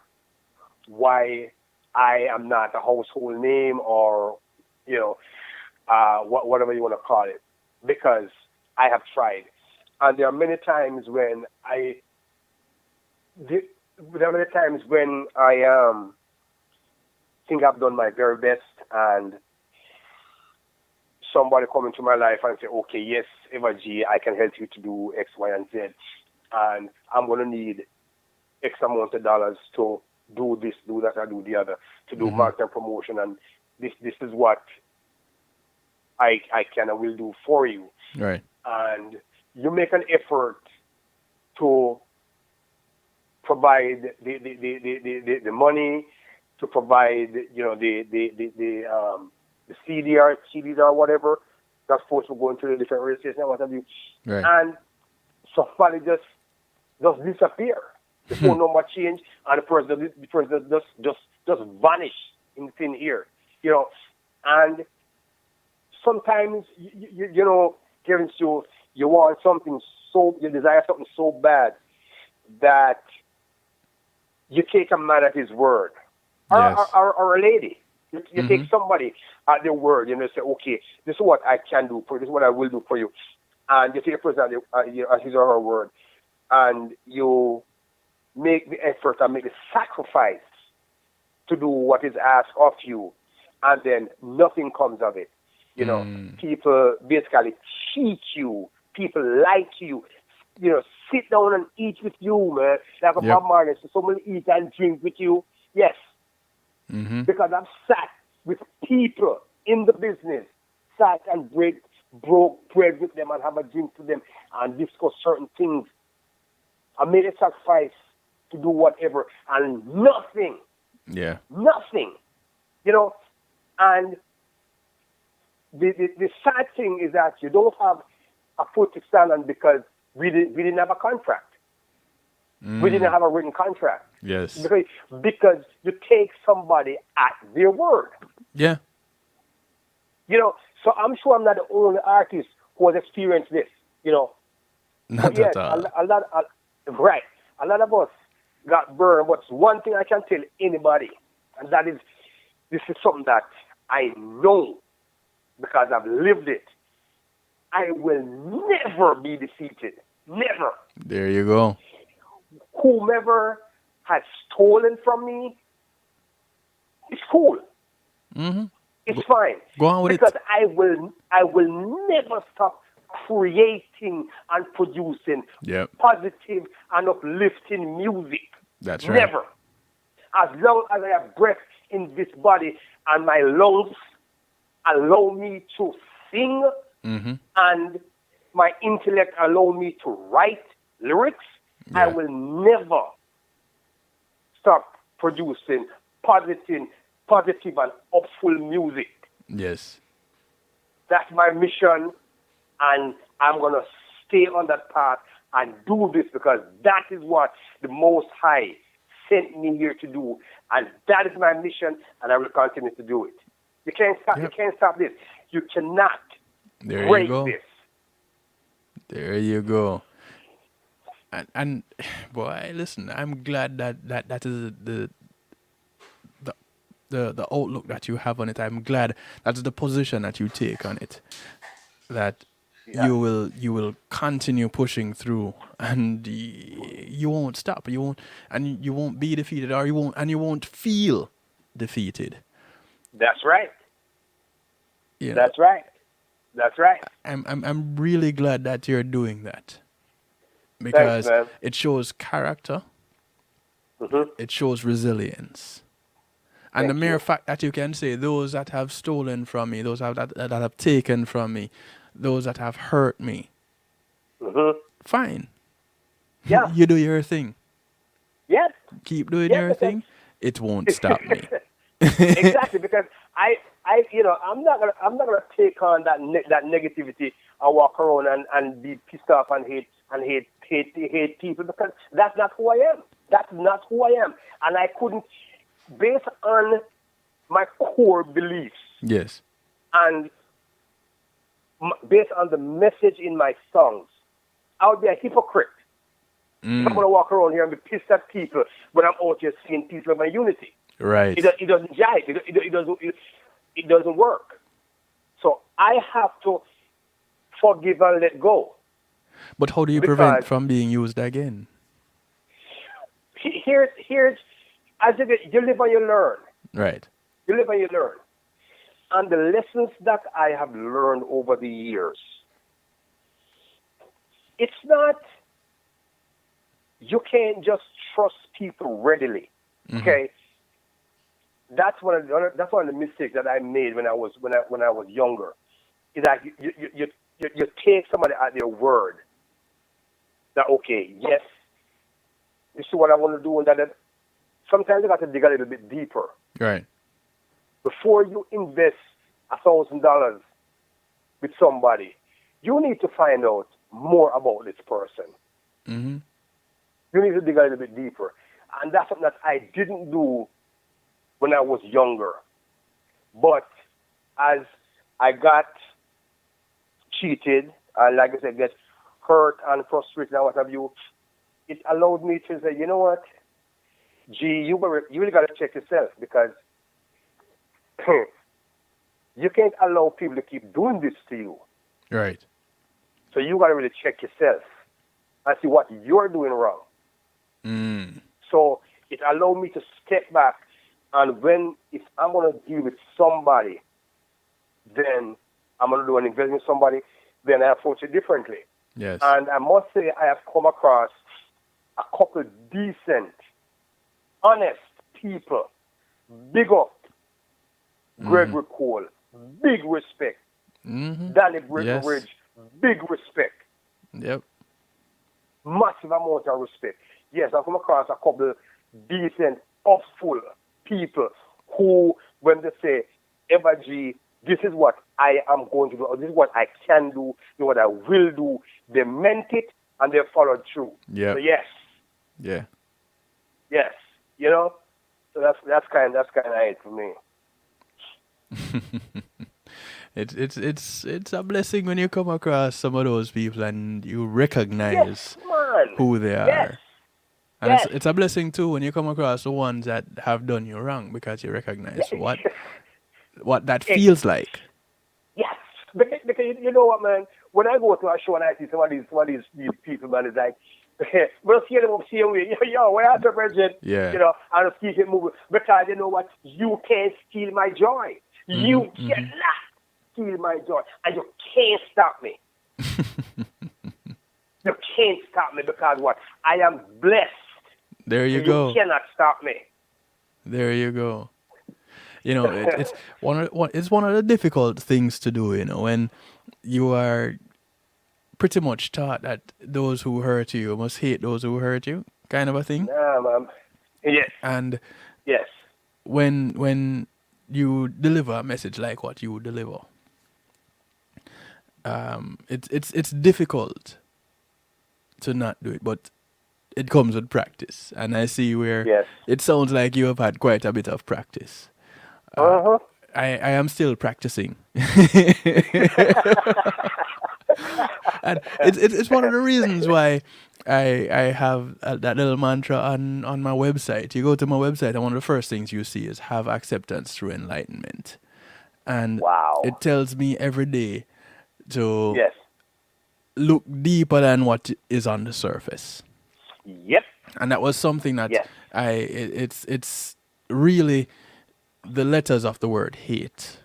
B: Why I am not a household name, or you know, whatever you want to call it, because I have tried, and there are many times when the- there are many times when I think I've done my very best, and somebody come into my life and say, okay, yes, Eva G, I can help you to do X, Y, and Z, and I'm going to need X amount of dollars to do this, do that, or do the other, to do
A: Hmm.
B: marketing promotion, and this is what I can and will do for you.
A: Right.
B: And you make an effort to provide the money, to provide, the CDs or whatever that's supposed to go into the different radio stations and what have you.
A: Right.
B: And somebody just disappear. The phone number change, and the person just vanish in thin air. And sometimes Kevin, you want something, so you desire something so bad that you take a man at his word, or
A: Yes.
B: or a lady. You take
A: Hmm.
B: somebody at their word. Say, okay, this is what I can do for you. This is what I will do for you, and you take a person at his or her word, and you make the effort and make the sacrifice to do what is asked of you, and then nothing comes of it.
A: Mm.
B: People basically cheat you. People lie to you. Sit down and eat with you, man. Like a
A: Yep.
B: Bob Marley, so someone eat and drink with you. Yes,
A: Hmm.
B: because I've sat with people in the business, sat and broke bread with them and have a drink with them and discuss certain things. I made a sacrifice to do whatever, and
A: Yeah.
B: nothing, you know. And the sad thing is that you don't have a foot to stand on, because we didn't have a contract. We didn't
A: Mm.
B: have a written contract.
A: Yes.
B: Because you take somebody at their word.
A: Yeah.
B: So I'm sure I'm not the only artist who has experienced this, But
A: Not
B: yes,
A: at all.
B: right, a lot of us got burned. But one thing I can tell anybody, and that is, this is something that I know because I've lived it. I will never be defeated. Never.
A: There you go.
B: Whomever has stolen from me, it's cool.
A: Hmm.
B: It's
A: Go,
B: fine,
A: go on with
B: because
A: it.
B: I will never stop creating and producing
A: Yep.
B: positive and uplifting music.
A: That's right.
B: Never. As long as I have breath in this body and my lungs allow me to sing,
A: Hmm.
B: and my intellect allow me to write lyrics, I
A: Yeah.
B: will never stop producing positive, positive and hopeful music.
A: Yes.
B: That's my mission, and I'm going to stay on that path and do this, because that is what the Most High sent me here to do, and that is my mission, and I will continue to do it. You can't stop. You
A: Yep.
B: can't stop this. You cannot
A: There you
B: break
A: go.
B: this.
A: There you go. And boy, listen, I'm glad that is the the outlook that you have on it. I'm glad that's the position that you take on it. That
B: Yeah,
A: you will continue pushing through, and you won't stop. You won't be defeated, or you won't feel defeated.
B: that's right.
A: You know,
B: That's right. That's right.
A: I'm really glad that you're doing that,
B: Thanks,
A: because
B: man.
A: it shows character,
B: Hmm.
A: it shows resilience. And the
B: Thank
A: mere
B: you.
A: fact that you can say, those that have stolen from me, that have taken from me, those that have hurt me,
B: Hmm.
A: fine.
B: Yeah.
A: You do your thing.
B: Yes.
A: Keep doing
B: Yes.
A: your
B: Because
A: thing. It won't stop me.
B: exactly, because I'm not gonna take on that negativity and walk around and be pissed off and hate people, because that's not who I am. That's not who I am, and I couldn't, based on my core beliefs
A: Yes.
B: and based on the message in my songs, I would be a hypocrite if I'm
A: Mm.
B: gonna walk around here and be pissed at people when I'm out here seeing people of my unity.
A: Right.
B: It doesn't jive. It doesn't work. So I have to forgive and let go,
A: But how do you prevent
B: because
A: from being used again?
B: here's as you live and you learn.
A: Right.
B: You live and you learn. And the lessons that I have learned over the years, it's not, you can't just trust people readily. Okay, that's one of the mistakes that I made when I was younger. Is that you take somebody at their word, that okay, yes, this is what I want to do, and that. Sometimes you got to dig a little bit deeper
A: Right.
B: before you invest $1,000 with somebody. You need to find out more about this person.
A: Mm-hmm.
B: You need to dig a little bit deeper, and that's something that I didn't do when I was younger. But as I got cheated, and like I said, get hurt and frustrated and what have you, it allowed me to say, you know what, G, you really got to check yourself, because you can't allow people to keep doing this to you.
A: Right.
B: So you got to really check yourself and see what you're doing wrong.
A: Mm.
B: So it allowed me to step back, and if I'm going to deal with somebody, then I'm going to do an investment with somebody, then I approach it differently.
A: Yes.
B: And I must say, I have come across a couple decent, honest people. Big up Gregory Cole, big respect.
A: Mm-hmm.
B: Danny
A: Yes.
B: Bridge, big respect.
A: Yep.
B: Massive amount of respect. Yes, I've come across a couple decent, upful people who, when they say, Ever G, this is what I am going to do, or this is what I can do, this is what I will do, they meant it and they followed through.
A: Yep.
B: So yes,
A: Yeah.
B: yes, you know. So that's kind of it for me.
A: It's a blessing when you come across some of those people and you
B: Yes,
A: recognize
B: man.
A: who they
B: Yes,
A: are. And
B: yes,
A: it's a blessing too when you come across the ones that have done you wrong, because you recognize
B: yes.
A: what that
B: Ex-
A: feels like.
B: Yes, because you know what, man. When I go to a show and I see these people, man, it's like, we'll see them up same way. Yo, where are the virgin?
A: Yeah.
B: You know, and just keep it moving, because you know what? You can't steal my joy. You cannot steal my joy, and you can't stop me. You can't stop me, because what? I am blessed.
A: There you
B: You
A: go.
B: cannot stop me.
A: There you go. You know, it's it's one of the difficult things to do. You know, when you are pretty much taught that those who hurt you must hate those who hurt you, kind of a thing.
B: Nah, man. Yes,
A: And
B: yes,
A: when you deliver a message like what you deliver, it's difficult to not do it, but it comes with practice. And I see where
B: yes.
A: it sounds like you have had quite a bit of practice.
B: Uh-huh.
A: I am still practicing. And it's one of the reasons why I have that little mantra on my website. You go to my website, and one of the first things you see is have acceptance through enlightenment. And
B: Wow.
A: it tells me every day to
B: Yes.
A: look deeper than what is on the surface.
B: Yep.
A: And that was something that
B: Yes.
A: it's really the letters of the word hate,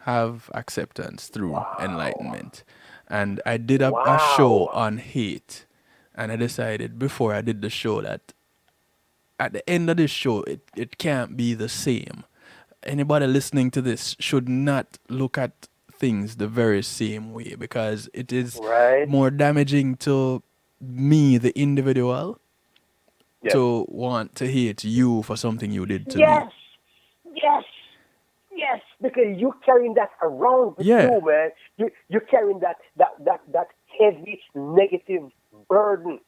A: have acceptance through enlightenment. And I did a show
B: Wow.
A: on hate, and I decided before I did the show that at the end of this show, it can't be the same. Anybody listening to this should not look at things the very same way, because it is
B: Right.
A: more damaging to me, the individual,
B: Yes.
A: to want to hate you for something you did to me.
B: Yes. Yes. Yes. Because you carrying that around with
A: Yeah.
B: you, man. You carrying that heavy negative burden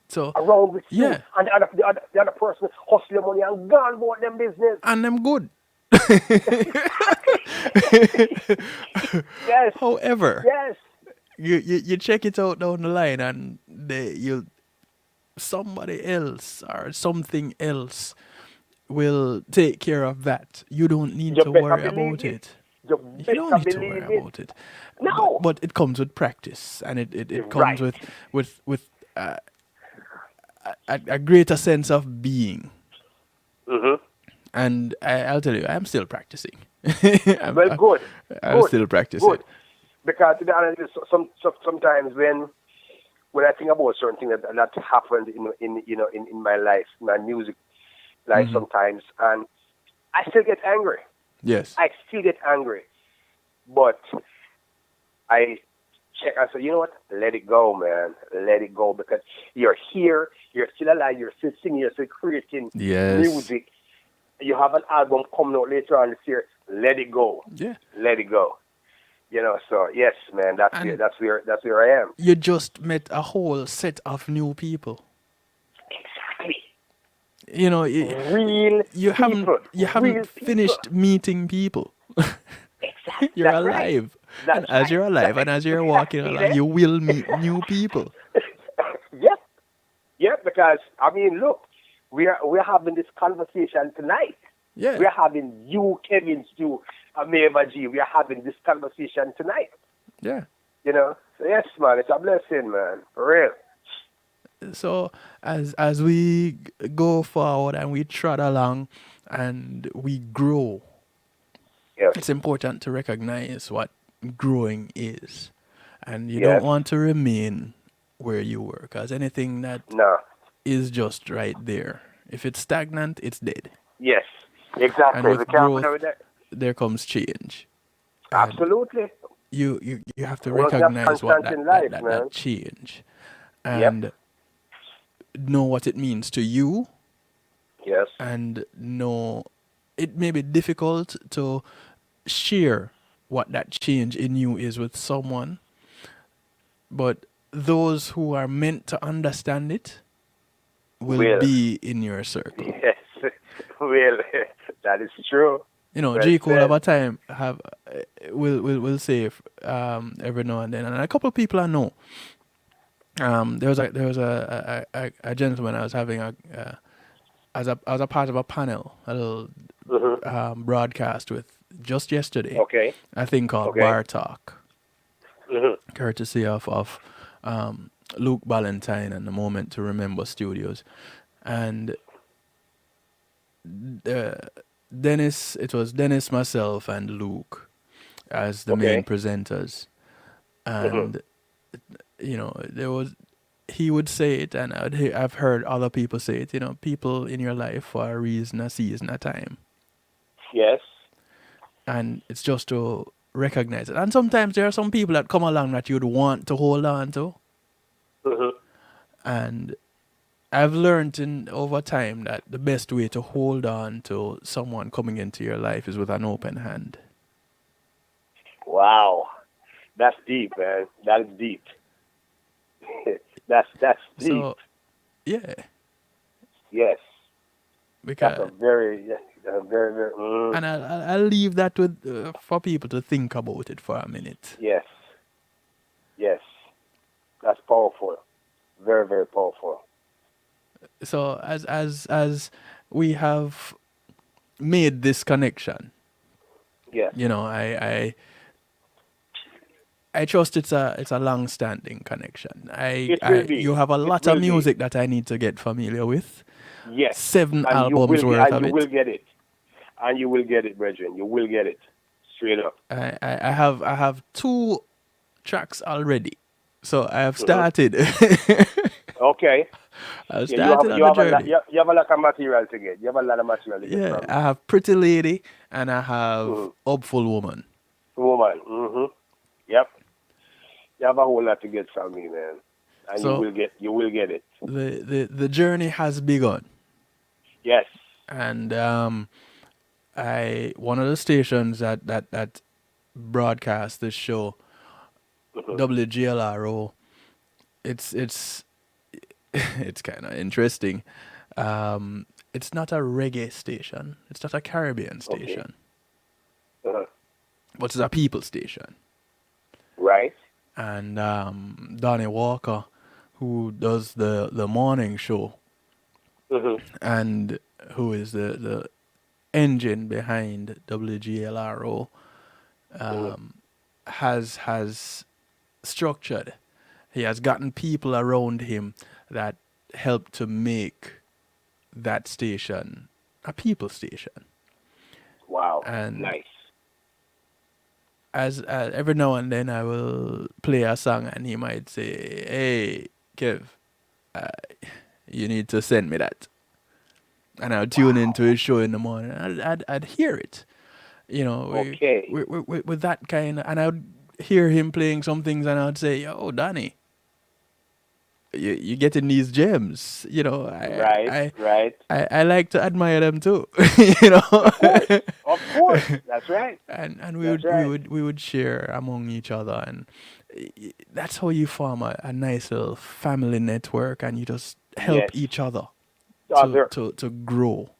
A: So,
B: around with you,
A: yeah.
B: and the other person hustling money and gone about them business.
A: And I'm good.
B: Yes.
A: However,
B: Yes.
A: you check it out down the line and you somebody else or something else will take care of that. You don't need
B: You
A: to
B: better
A: worry
B: believe
A: about
B: it.
A: it.
B: You
A: You don't
B: better
A: need to worry
B: believe it.
A: about it. But
B: No.
A: but it comes with practice, and it comes
B: Right.
A: with a greater sense of being.
B: Mm-hmm.
A: And I'll tell you, I'm still practicing.
B: Well, good.
A: I'm
B: Good.
A: still practicing.
B: Good. Because to be honest, sometimes when I think about certain things that happened in my life, my music life
A: Hmm.
B: sometimes, and I still get angry.
A: Yes.
B: I still get angry, but I check. I say, you know what? Let it go, man. Let it go, because you're here. You're still alive. You're still singing. You're still creating
A: Yes.
B: music. You have an album coming out later on this year. Let it go.
A: Yeah.
B: Let it go. So yes, man.
A: And
B: That's where I am.
A: you just met a whole set of new people.
B: Exactly.
A: You know,
B: Real people.
A: you
B: Real
A: haven't
B: people.
A: finished meeting people.
B: Exactly.
A: You're
B: That's right.
A: alive. And
B: That's
A: as
B: right.
A: you're alive and as you're walking
B: See
A: along,
B: there?
A: you will meet new people.
B: Yep. Yep. Because I mean, look, we're having this conversation tonight.
A: Yeah.
B: We're having you, Kevin, Stu, Ameva G. We are having this conversation tonight.
A: Yeah.
B: So yes, man, it's a blessing, man, for real.
A: So as we go forward and we trot along and we grow,
B: Yes.
A: it's important to recognize what growing is. And you don't
B: Yes.
A: want to remain where you were, because anything that
B: No.
A: is just right there, if it's stagnant, it's dead.
B: Yes.
A: And
B: Exactly. We
A: with
B: can't put
A: growth,
B: with that.
A: there comes change. And
B: Absolutely.
A: you have to
B: One that's
A: recognize what
B: constant in life, man.
A: that change,
B: Yep.
A: and know what it means to you,
B: Yes.
A: and know it may be difficult to share what that change in you is with someone, but those who are meant to understand it will
B: Will.
A: be in your circle.
B: Yes. Will. That is true.
A: You know,
B: Well
A: J. Cole
B: said.
A: over time have will say every now and then, and a couple of people I know. There was a gentleman I was having as a part of a panel, a little
B: Mm-hmm.
A: broadcast with just yesterday,
B: Okay.
A: a thing called
B: Okay.
A: Bar Talk,
B: Mm-hmm.
A: courtesy of Luke Ballantyne and the Moment to Remember Studios, and uh, Dennis. It was Dennis, myself, and Luke as the main
B: Okay.
A: presenters,
B: Mm-hmm.
A: and there was he would say it, and I've heard other people say it. People in your life for a reason, a season, a time,
B: Yes.
A: and it's just to recognize it. And sometimes there are some people that come along that you'd want to hold on to,
B: Mm-hmm.
A: and I've learned in over time that the best way to hold on to someone coming into your life is with an open hand.
B: Wow. That's deep, man. That is deep. That's deep.
A: So, yeah,
B: Yes. That's
A: because
B: a very, very.
A: and I'll leave that with for people to think about it for a minute.
B: Yes. Yes. That's powerful. Very, very powerful.
A: So as we have made this connection,
B: Yes.
A: I trust it's a long-standing connection.
B: It will be.
A: You have a
B: It
A: lot of
B: will be.
A: music that I need to get familiar with.
B: Yes.
A: 7
B: And you
A: albums
B: will get.
A: worth
B: And
A: of
B: you will
A: it.
B: get it. And you will get it, brethren. You will get it. Straight up.
A: I have 2 tracks already, so I have
B: Mm-hmm.
A: started.
B: Okay.
A: I've
B: Yeah. You have.
A: started on
B: You
A: the
B: have a lot.
A: journey.
B: You have a lot of material to get. You have a lot of material to get
A: Yeah,
B: from me.
A: I have Pretty Lady and I have
B: Mm-hmm.
A: Hopeful Woman.
B: Woman. Mm-hmm. Yep. You have a whole lot to get from me, man. and
A: So
B: you will get it.
A: the journey has begun,
B: Yes.
A: and I one of the stations that broadcast this show,
B: Mhm.
A: WGLRO. It's it's kind of interesting. It's not a reggae station. It's not a Caribbean
B: Okay.
A: station,
B: Uh-huh.
A: but it's a people station.
B: Right.
A: And Donnie Walker, who does the morning show,
B: Hmm.
A: and who is the engine behind WGLRO,
B: Hmm.
A: has structured. He has gotten people around him that help to make that station a people station.
B: Wow.
A: And
B: Nice.
A: as every now and then I will play a song and he might say, "Hey, Kev, uh, you need to send me that." And I'll tune into
B: Wow.
A: his show in the morning. I'd hear it, you know,
B: Okay.
A: with that kind of, and I'd hear him playing some things and I'd say, "Yo, Danny, you getting these gems, you know."
B: Right. Right.
A: I like to admire them too, you know.
B: Of course. Of course. That's right.
A: And
B: That's right.
A: we would share among each other, and that's how you form a nice little family network, and you just help
B: Yes.
A: each other
B: Other.
A: to grow,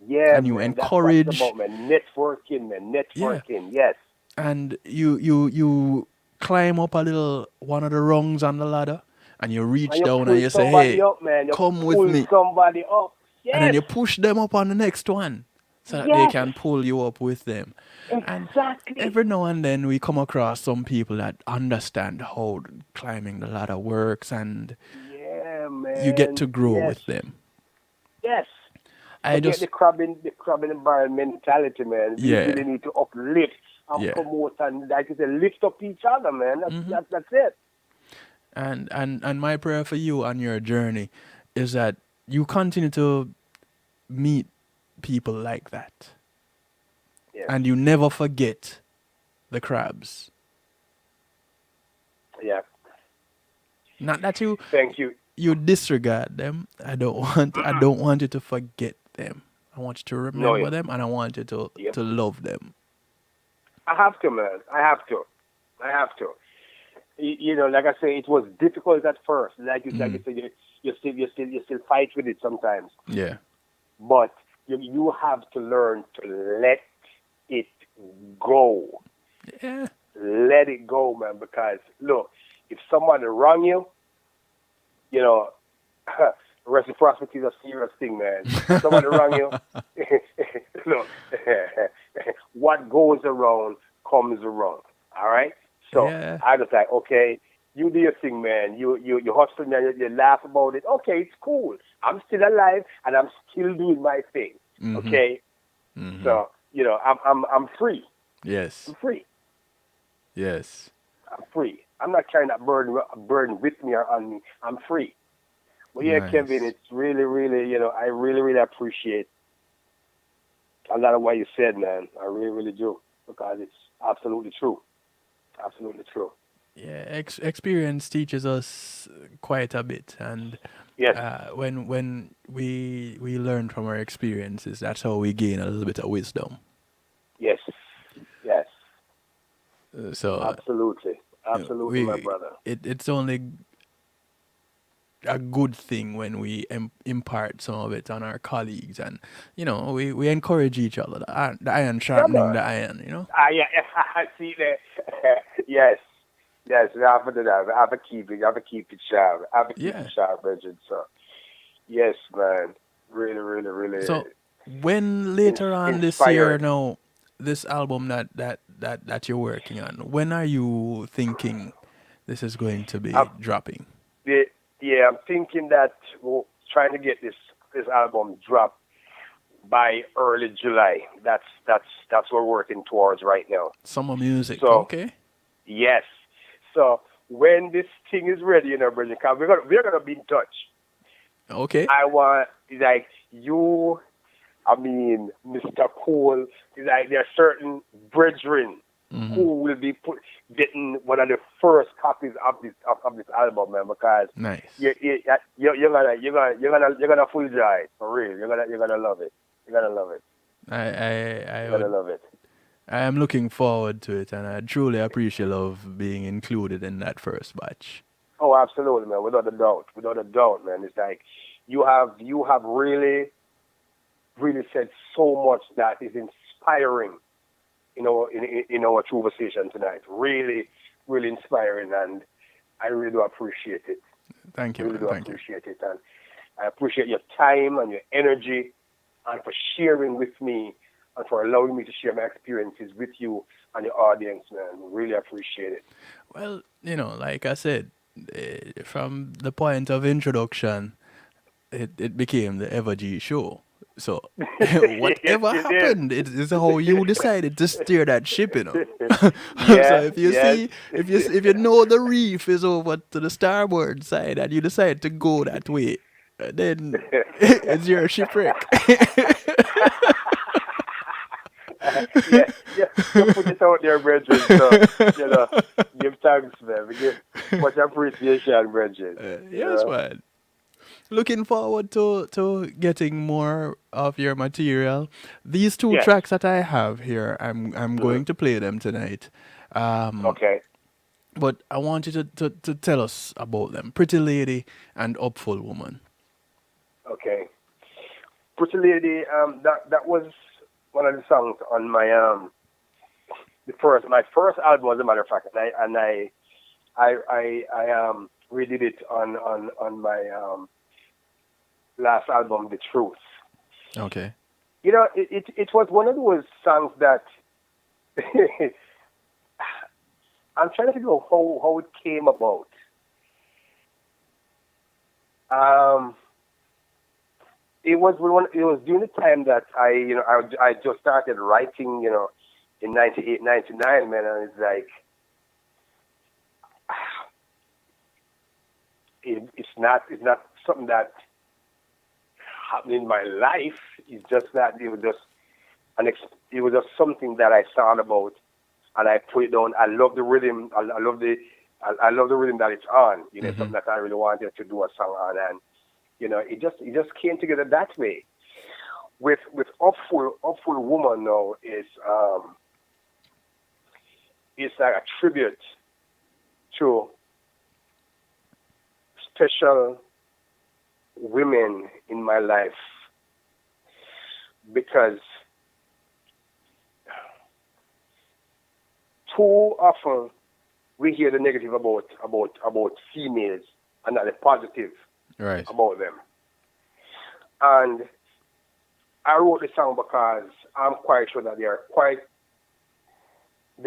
B: Yeah,
A: and you
B: man. That's what it's
A: encourage.
B: about, man. Networking, man.
A: Yeah,
B: Networking. Yes.
A: and you climb up a little one of the rungs on the ladder, and you
B: And
A: reach
B: you
A: down and
B: pull
A: you say,
B: somebody
A: "Hey,
B: up, man. You
A: come with
B: pull
A: me,"
B: somebody up.
A: and then
B: Yes.
A: you push them up on the next one so that they
B: Yes.
A: can pull you up with them. And
B: Exactly.
A: every now and then we come across some people that understand how climbing the ladder works, and
B: Yeah,
A: you get
B: man.
A: to grow
B: Yes.
A: with them.
B: Yes.
A: I
B: Forget
A: just,
B: the crabbing environment mentality, man. We
A: yeah,
B: really need to uplift and
A: yeah.
B: promote and, like you said, lift up each other, man.
A: Hmm.
B: That's it.
A: And my prayer for you on your journey is that you continue to meet people like that,
B: Yes.
A: and you never forget the crabs.
B: Yeah.
A: Not that
B: Thank you.
A: you disregard them. I don't want you to forget them. I want you to
B: No,
A: remember
B: yeah.
A: them, and I want you
B: Yep.
A: to love them.
B: I have to, man. I have to. I have to. You know, like I say, it was difficult at first. Like you
A: Mm.
B: said, you still fight with it sometimes.
A: Yeah.
B: But you have to learn to let it go.
A: Yeah.
B: Let it go, man. Because look, if somebody wrong you, you know, reciprocity is a serious thing, man. Somebody wrong you, look, what goes around comes around. All right. So
A: Yeah.
B: I was like, okay, you do your thing, man. You hustle, man. You laugh about it. Okay, it's cool. I'm still alive and I'm still doing my thing.
A: Mm-hmm.
B: Okay.
A: Mm-hmm.
B: So I'm free.
A: Yes.
B: I'm free.
A: Yes.
B: I'm free. I'm not carrying that burden with me or on me. I'm free. Well, yeah, Kevin,
A: Nice.
B: it's really, really, I really, really appreciate a lot of what you said, man. I really, really do, because it's absolutely true. Absolutely true.
A: Yeah. Experience teaches us quite a bit, and
B: Yes,
A: when we learn from our experiences, that's how we gain a little bit of wisdom.
B: yes, yes.
A: So
B: Absolutely. Absolutely, my
A: we
B: brother.
A: it's only a good thing when we impart some of it on our colleagues, and we encourage each other, the iron
B: Yeah,
A: sharpening
B: man.
A: the iron.
B: Yeah, I see that. Yes, yes. We have to do that. We have to keep it. We have to keep it sharp. We have to keep it
A: Yeah.
B: sharp, Bridget. So, yes, man. Really, really, really
A: So when later on this year,
B: inspiring.
A: now, this album that you're working on, when are you thinking this is going to
B: I'm,
A: be dropping?
B: yeah, yeah, I'm thinking that we're trying to get this album dropped by early July. That's what we're working towards right now.
A: Summer music,
B: So
A: okay?
B: yes. So when this thing is ready, Bridget, 'cause we're gonna be in touch.
A: Okay.
B: I want, like, you, I mean, Mr. Cole, like, there are certain brethren
A: Mm-hmm.
B: who will be getting one of the first copies of this album, man, because
A: Nice.
B: you're gonna full joy for real. You're gonna love it. You're gonna love it.
A: I
B: You're gonna
A: would
B: love it.
A: I am looking forward to it, and I truly appreciate love being included in that first batch.
B: Oh, absolutely, man. Without a doubt, man. It's like you have really said so much that is inspiring. In our conversation tonight. Really, really inspiring, and I really do appreciate it.
A: Thank you,
B: Really
A: man.
B: do
A: Thank you.
B: appreciate it, and I appreciate your time and your energy, and for sharing with me, and for allowing me to share my experiences with you and your audience, man. Really appreciate it.
A: Well, like I said, from the point of introduction, it became the Evergy show. So
B: Yes,
A: whatever
B: you did.
A: happened, it is how you decided to steer that ship. So
B: Yeah,
A: if you
B: yes.
A: see, if you know the reef is over to the starboard side and you decide to go that way, then it's your shipwreck.
B: Yeah, yeah, you put it out there, brethren. So, you know, give thanks, man. We give much appreciation, brethren. You
A: Yes,
B: know?
A: man. Looking forward to getting more of your material. These two
B: Yes.
A: tracks that I have here, I'm
B: Mhm.
A: going to play them tonight. Um,
B: Okay.
A: but I want you to tell us about them. Pretty Lady and Upful Woman.
B: Okay. Pretty Lady, that was one of the songs on my first album, as a matter of fact, and I redid it on my last album, The Truth.
A: Okay.
B: It was one of those songs that I'm trying to figure out how it came about. Um, it was during the time that I just started writing, in 98, 99, man, and it's like it's not something that happened in my life. It's just that it was just something that I thought about, and I put it down. I love the rhythm. I love the rhythm that it's on.
A: Mm-hmm.
B: Something that I really wanted to do a song on, and it just came together that way. With Upful Woman now is it's like a tribute to special women in my life, because too often we hear the negative about females and not the positive
A: Right.
B: about them. And I wrote the song because I'm quite sure that there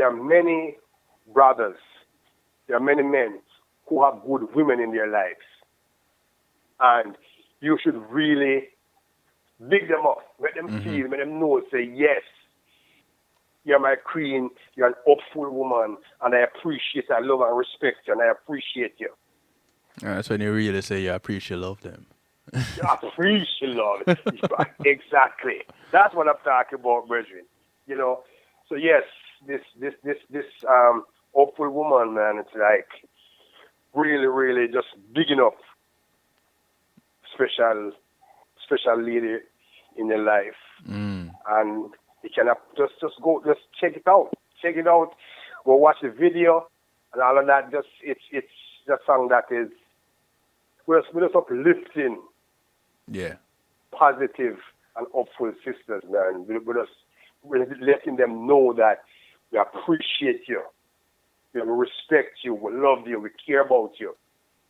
B: are many brothers, there are many men who have good women in their lives, and you should really big them up, let them
A: Mm-hmm.
B: feel, let them know, say yes, you're my queen, you're an hopeful woman, and I appreciate, I love and respect you, and I appreciate you.
A: That's when you really say you appreciate love them.
B: I appreciate love. Exactly. That's what I'm talking about, brethren. You know. So yes, this hopeful woman, man, it's like really, really just bigging up special special lady in your life.
A: Mm.
B: And you can just check it out. Check it out. Go watch the video and all of that. Just it's a song that is we're just uplifting,
A: Yeah.
B: positive and hopeful sisters, man. We're letting them know that we appreciate you, we respect you, we love you, we care about you,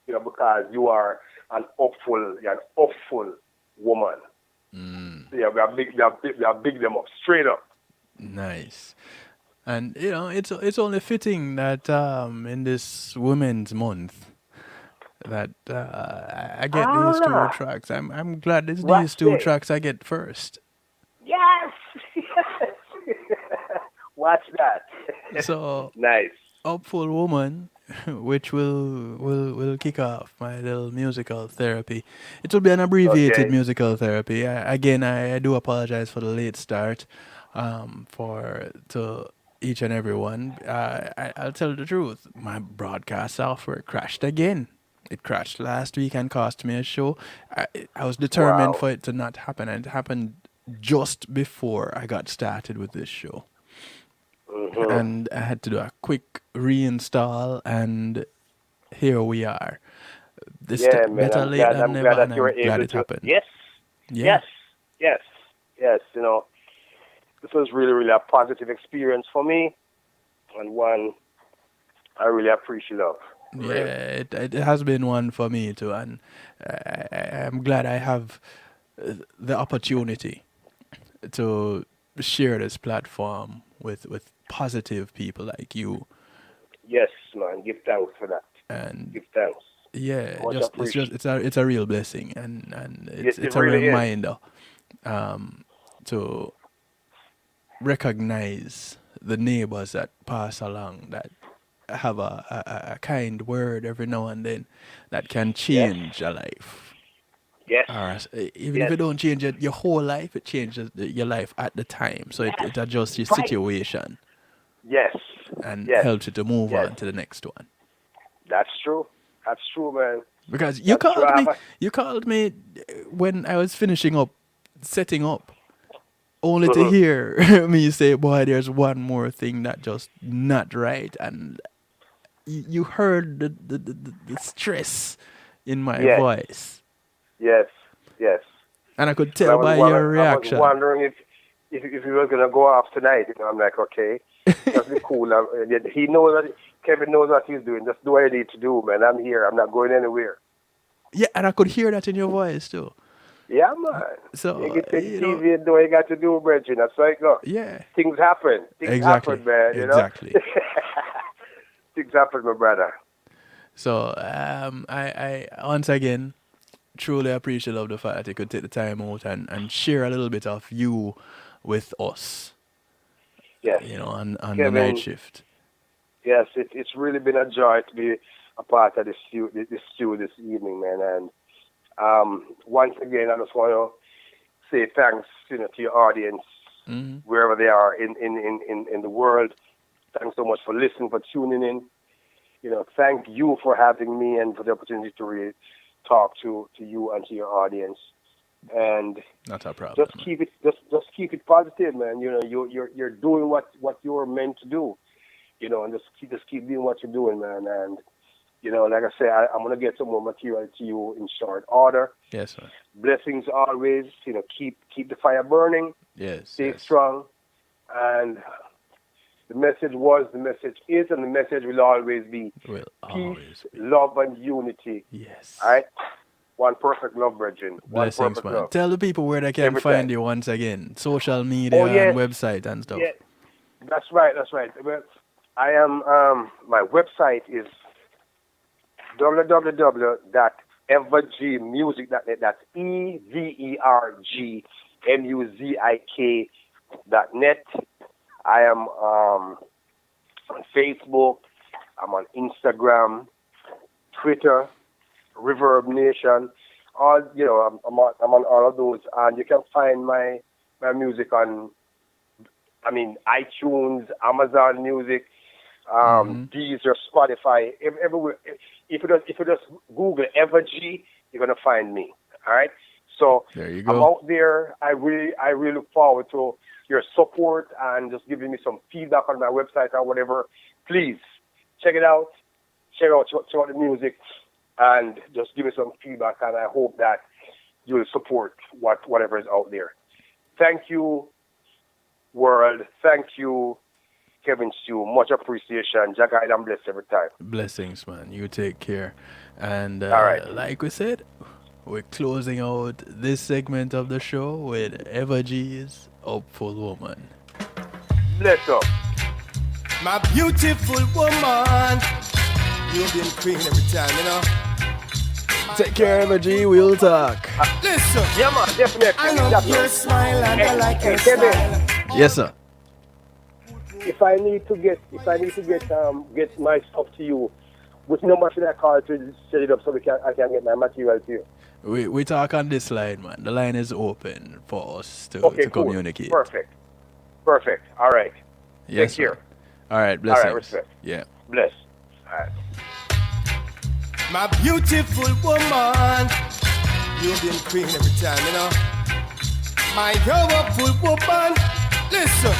B: because you're an hopeful woman.
A: Mm.
B: Yeah, we are big them up, straight up.
A: Nice. And it's only fitting that in this Women's Month that I get these two
B: Ah,
A: tracks. I'm glad it's
B: watch
A: these two
B: this.
A: tracks I get first.
B: Yes, yes. Watch that.
A: So
B: Nice.
A: Upful Woman, which will kick off my little musical therapy. It will be an abbreviated
B: Okay.
A: musical therapy. Again, I do apologize for the late start. For to each and every one. I'll tell the truth. My broadcast software crashed again. It crashed last week and cost me a show. I was determined
B: Wow.
A: for it to not happen, and it happened just before I got started with this show.
B: Hmm.
A: And I had to do a quick reinstall, and here we are.
B: Yeah, man.
A: Better
B: I'm
A: late
B: glad.
A: than
B: I'm glad
A: never,
B: that
A: and
B: you were
A: I'm glad
B: able
A: it
B: to.
A: happened.
B: Yes.
A: Yeah,
B: Yes. Yes. Yes. This was really, really a positive experience for me, and one I really appreciate of. Really.
A: yeah, it has been one for me too, and I'm glad I have the opportunity to share this platform with positive people like you,
B: Yes, man. Give thanks for that.
A: and
B: Give thanks.
A: yeah,
B: Much appreciated.
A: it's a real blessing, and
B: Yes, it
A: it's a
B: really is.
A: reminder to recognize the neighbors that pass along, that have a kind word every now and then that can
B: Yes.
A: change a life.
B: Yes.
A: Or even if
B: Yes.
A: it don't change your whole life, it changes your life at the time. So
B: Yes.
A: it adjusts your
B: Right.
A: situation
B: Yes.
A: and
B: Yes.
A: helps you to move
B: Yes.
A: on to the next one.
B: That's true. That's true, man.
A: Because
B: That's true. I have a,
A: you called me when I was finishing up, setting up, only to
B: Mhm.
A: hear me say, "Boy, there's one more thing that just not right," and you heard the stress in my
B: Yes.
A: voice,
B: Yes. Yes.
A: and I could
B: And
A: tell by your
B: I was
A: reaction.
B: wondering if he was gonna go off tonight. I'm like, okay, just be cool. He knows that Kevin knows what he's doing. Just do what you need to do, man. I'm here. I'm not going anywhere.
A: Yeah, and I could hear that in your voice too.
B: Yeah, man. You
A: So
B: get to the TV and do what you got to do, Bridget. That's how it goes.
A: yeah,
B: Things happen. Things
A: exactly,
B: happen, man.
A: exactly.
B: Things happen, my brother.
A: So I once again truly appreciate of the fact that you could take the time out and share a little bit of you with us,
B: Yes,
A: on the night
B: Kevin.
A: shift.
B: Yes, it's really been a joy to be a part of this stew this evening, man. And once again, I just want to say thanks, to your audience
A: Hmm.
B: wherever they are in the world. Thanks so much for listening, for tuning in. Thank you for having me and for the opportunity to really talk to you and to your audience. And
A: Not a problem.
B: just keep it positive, man. You're doing what you're meant to do. And just keep doing what you're doing, man. And like I say, I'm gonna get some more material to you in short order.
A: Yes, sir.
B: Blessings always. Keep the fire burning.
A: Yes,
B: Stay
A: yes.
B: strong. And the message was, the message is, and the message will always be
A: Will
B: peace,
A: always be.
B: love, and unity.
A: Yes.
B: All right. One perfect love, Bridget. One
A: Blessings,
B: perfect
A: man.
B: love.
A: Tell the people where they can
B: Every time.
A: find you once again. Social
B: Oh
A: media and
B: yes,
A: website and stuff.
B: yeah. That's right. That's right. Well, I am. My website is www.evergmusic.net. That's EVERGMUZIK.net. I am on Facebook. I'm on Instagram, Twitter, Reverb Nation. All I'm on all of those, and you can find my music on, iTunes, Amazon Music,
A: Mm-hmm.
B: Deezer, Spotify, everywhere. If you just Google Everg, you're gonna find me. All right. So
A: There you
B: I'm
A: go.
B: out there. I really look forward to your support and just giving me some feedback on my website or whatever. Please check it out. Check out the music, and just give me some feedback. And I hope that you'll support whatever is out there. Thank you, world. Thank you, Kevin Stew. Much appreciation. Jack, I'm blessed every time.
A: Blessings, man. You take care. And
B: All right.
A: like we said, we're closing out this segment of the show with Everg's Hopeful Woman.
B: Bless up.
C: My beautiful woman, you've been queen every time.
A: Take care, Everg. We'll talk.
C: Listen,
B: Yeah, man, definitely.
C: I love your smile and I like your
B: Kevin,
C: style.
A: Yes, sir.
B: if I need to get my stuff to you, which number should I call to set it up so I can get my material to you?
A: We talk on this line, man. The line is open for us to
B: Okay, cool.
A: communicate.
B: Perfect. All right.
A: Yes,
B: Take care.
A: sir. All right,
B: All
A: blessings.
B: right, respect.
A: Yeah.
B: Bless. All right.
C: My beautiful woman, you've been queen every time, you know. My powerful woman, listen.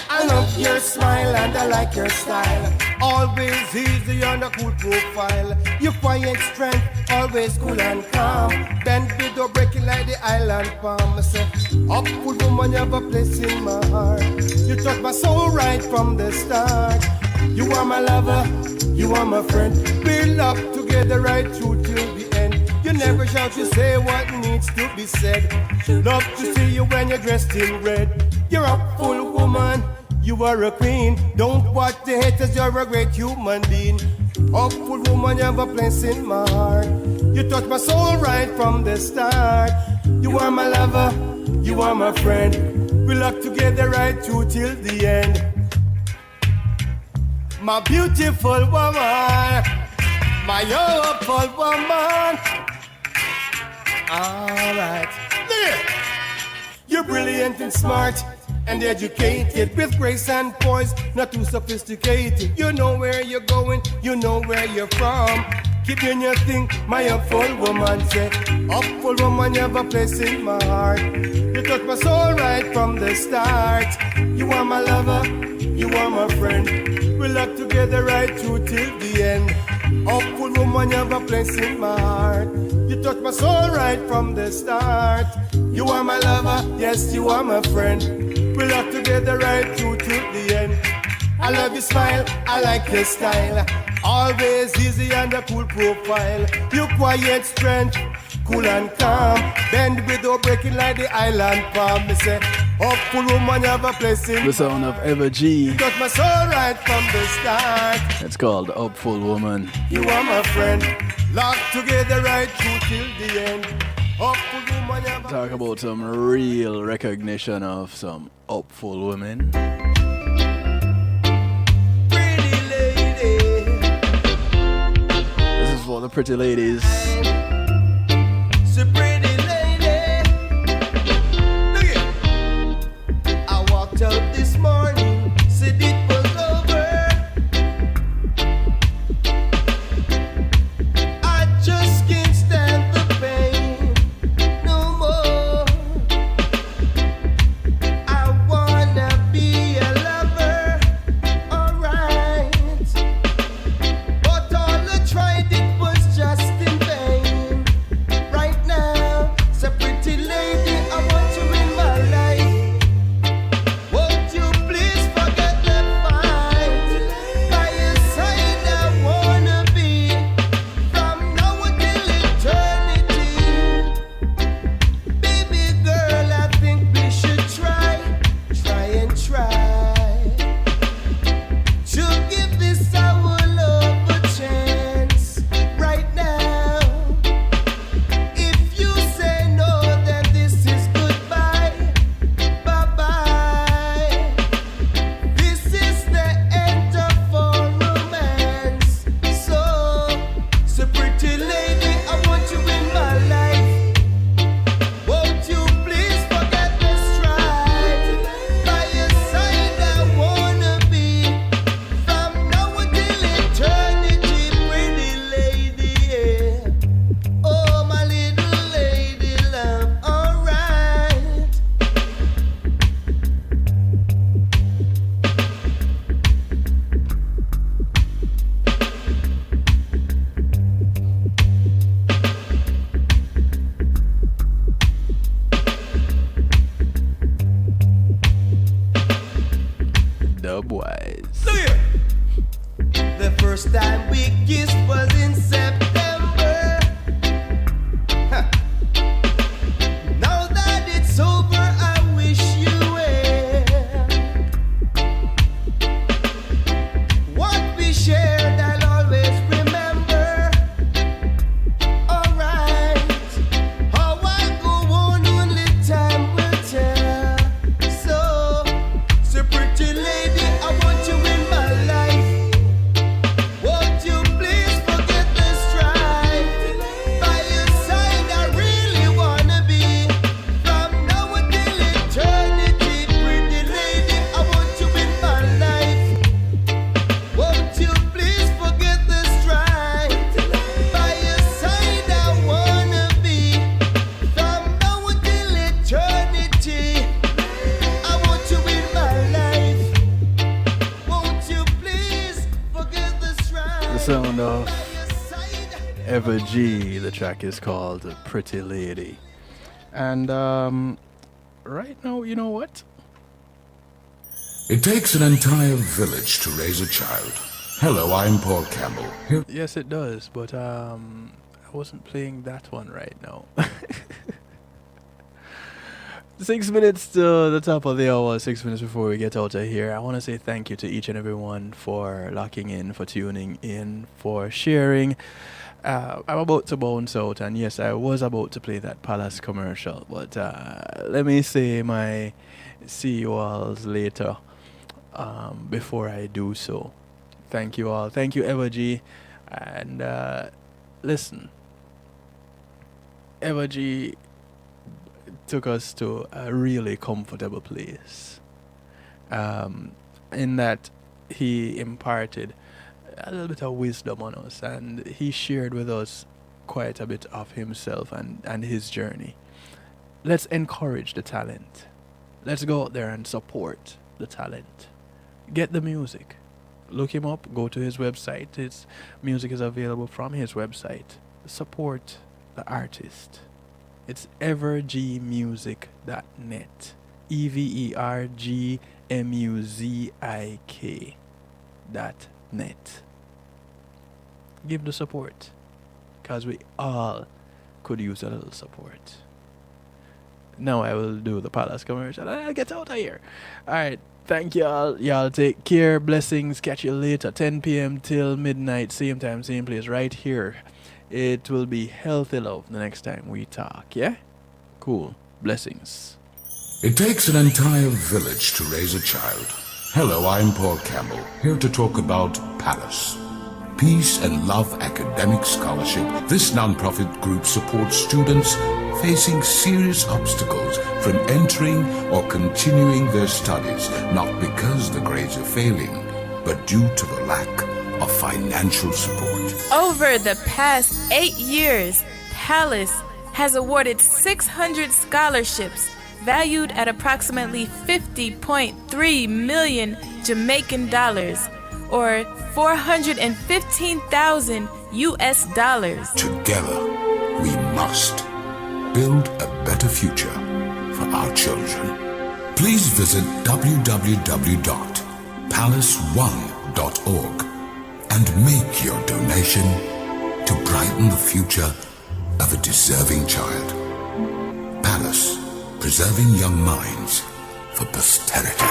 C: I love your smile and I like your style. Always easy on a cool profile. Your quiet strength, always cool and calm. Bend with breaking like the island palm. Say, upward woman, you have a place in my heart. You touch my soul right from the start. You are my lover, you are my friend. We love together right through till the end. You never shout, you say what needs to be said. Love to see you when you're dressed in red. You're a full woman, you are a queen. Don't watch the haters, you're a great human being. A full woman, you have a place in my heart. You touch my soul right from the start. You are my lover, you are my friend. We love together right through till the end. My beautiful woman, my hopeful woman. Alright, yeah. You're brilliant and smart and educated, with grace and poise, not too sophisticated. You know where you're going, you know where you're from. Keep doing your thing, my hopeful woman. Say, hopeful woman, you have a place in my heart. You touch my soul right from the start. You are my lover, you are my friend. We love together right through till the end. Hopeful woman, you have a place in my heart. You touch my soul right from the start. You are my lover, yes, you are my friend. We love together right through till the end. I love your smile, I like your style. Always easy and a cool profile. You quiet strength, cool and calm. Bend without breaking like the island palm. Me say, hopeful woman, you have a place in
A: The sound of Ever G.
C: You got my soul right from the start.
A: It's called Hopeful Woman.
C: You are my friend. Locked together right through till the end. Hopeful woman, you have a
A: Talk about some real recognition of some hopeful women.
C: pretty lady.
A: This is for the pretty ladies.
C: So pretty lady. Look here. I walked out this morning, said it was over. I just can't stand the pain no more. I wanna be a lover, alright. But all I tried, it was just in vain. Right now, so pretty lady, I want you in my life. Won't you please forget the fight? By your side I wanna be, from now until eternity. Baby girl, I think we should try and try to give this our love a chance right now. If you say no, then this is goodbye, bye-bye. This is the end of our romance. So pretty lady, I want you in my life. Won't you please forget the strife? By your side I wanna be, from now until eternity, pretty lady, yeah. Oh, my little lady love, alright.
A: Dubwise.
C: Look here. The first time we kissed was in September. Huh. Now that it's over, I wish you well. What we shared, I'll always remember. Alright. How I go on, only time will tell. So pretty lady, I want you in my life. Won't you please forget the strife?
A: sound of Ever G. The track is called Pretty Lady. And right now, you know what?
D: It takes an entire village to raise a child. Hello, I'm Paul Campbell. Here.
A: Yes, it does, but I wasn't playing that one right now. 6 minutes to the top of the hour, 6 minutes before we get out of here. I want to say thank you to each and everyone for locking in, for tuning in, for sharing. I'm about to bounce out, and yes, I was about to play that Palace commercial, but let me say my see you alls later before I do so. Thank you all. Thank you, Evergy. And listen, Evergy took us to a really comfortable place. In that he imparted a little bit of wisdom on us, and he shared with us quite a bit of himself and his journey. Let's encourage the talent. Let's go out there and support the talent. Get the music. Look him up, go to his website. His music is available from his website. Support the artist. It's evergmusic.net. evergmuzik.net. Give the support, because we all could use a little support. Now I will do the Palace commercial and I'll get out of here. Alright, thank y'all. Y'all take care. Blessings. Catch you later. 10 p.m. till midnight. Same time, same place. Right here. It will be Healthy Love the next time we talk. Yeah? Cool. Blessings.
D: It takes an entire village to raise a child. Hello, I'm Paul Campbell, here to talk about Palace. Peace and Love Academic Scholarship. This non-profit group supports students facing serious obstacles from entering or continuing their studies, not because the grades are failing, but due to the lack of financial support.
E: Over the past 8 years, Palace has awarded 600 scholarships valued at approximately 50.3 million Jamaican dollars, or 415,000 US dollars.
D: Together, we must build a better future for our children. Please visit www.palace1.org and make your donation to brighten the future of a deserving child. Palace, preserving young minds for posterity.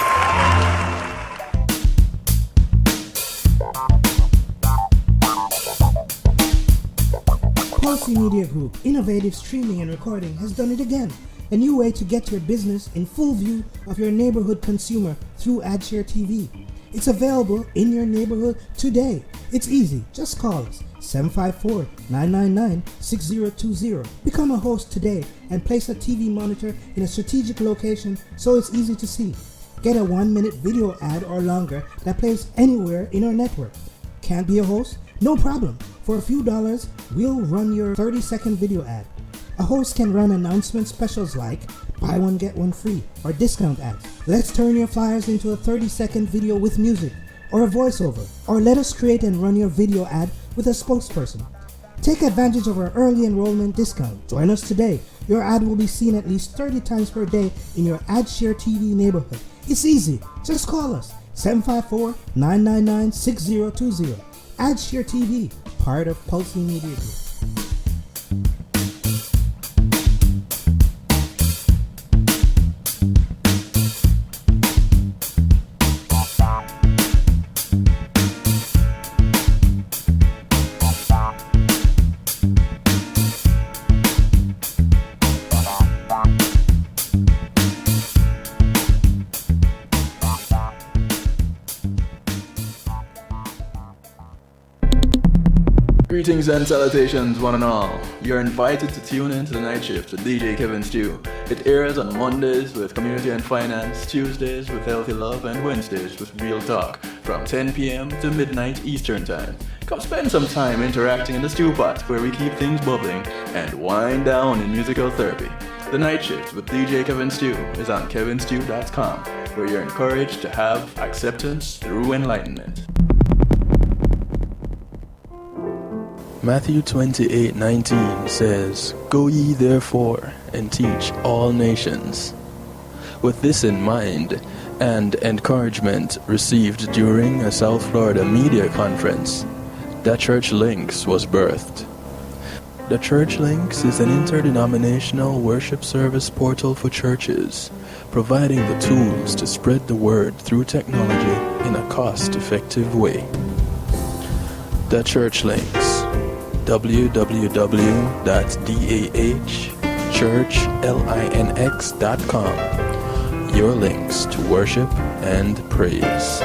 F: Pulse Media Group, innovative streaming and recording, has done it again. A new way to get your business in full view of your neighborhood consumer through AdShare TV. It's available in your neighborhood today. It's easy. Just call us 754-999-6020. Become a host today and place a TV monitor in a strategic location so it's easy to see. Get a 1-minute video ad or longer that plays anywhere in our network. Can't be a host? No problem. For a few dollars, we'll run your 30-second video ad. A host can run announcement specials like buy one get one free or discount ads. Let's turn your flyers into a 30-second video with music or a voiceover, or let us create and run your video ad with a spokesperson. Take advantage of our early enrollment discount. Join us today. Your ad will be seen at least 30 times per day in your AdShare TV neighborhood. It's easy. Just call us 754-999-6020. AdShare TV, part of Pulse Media Group.
A: Greetings and salutations, one and all. You're invited to tune in to the Night Shift with DJ Kevin Stew. It airs on Mondays with Community and Finance, Tuesdays with Healthy Love, and Wednesdays with Real Talk from 10 p.m. to midnight Eastern Time. Come spend some time interacting in the stew pot where we keep things bubbling and wind down in musical therapy. The Night Shift with DJ Kevin Stew is on kevinstew.com, where you're encouraged to have acceptance through enlightenment. Matthew 28:19 says, "Go ye therefore and teach all nations." With this in mind, and encouragement received during a South Florida media conference, The Church Links was birthed. The Church Links is an interdenominational worship service portal for churches, providing the tools to spread the word through technology in a cost-effective way. The Church Links, www.dahchurchlinx.com, your links to worship and praise.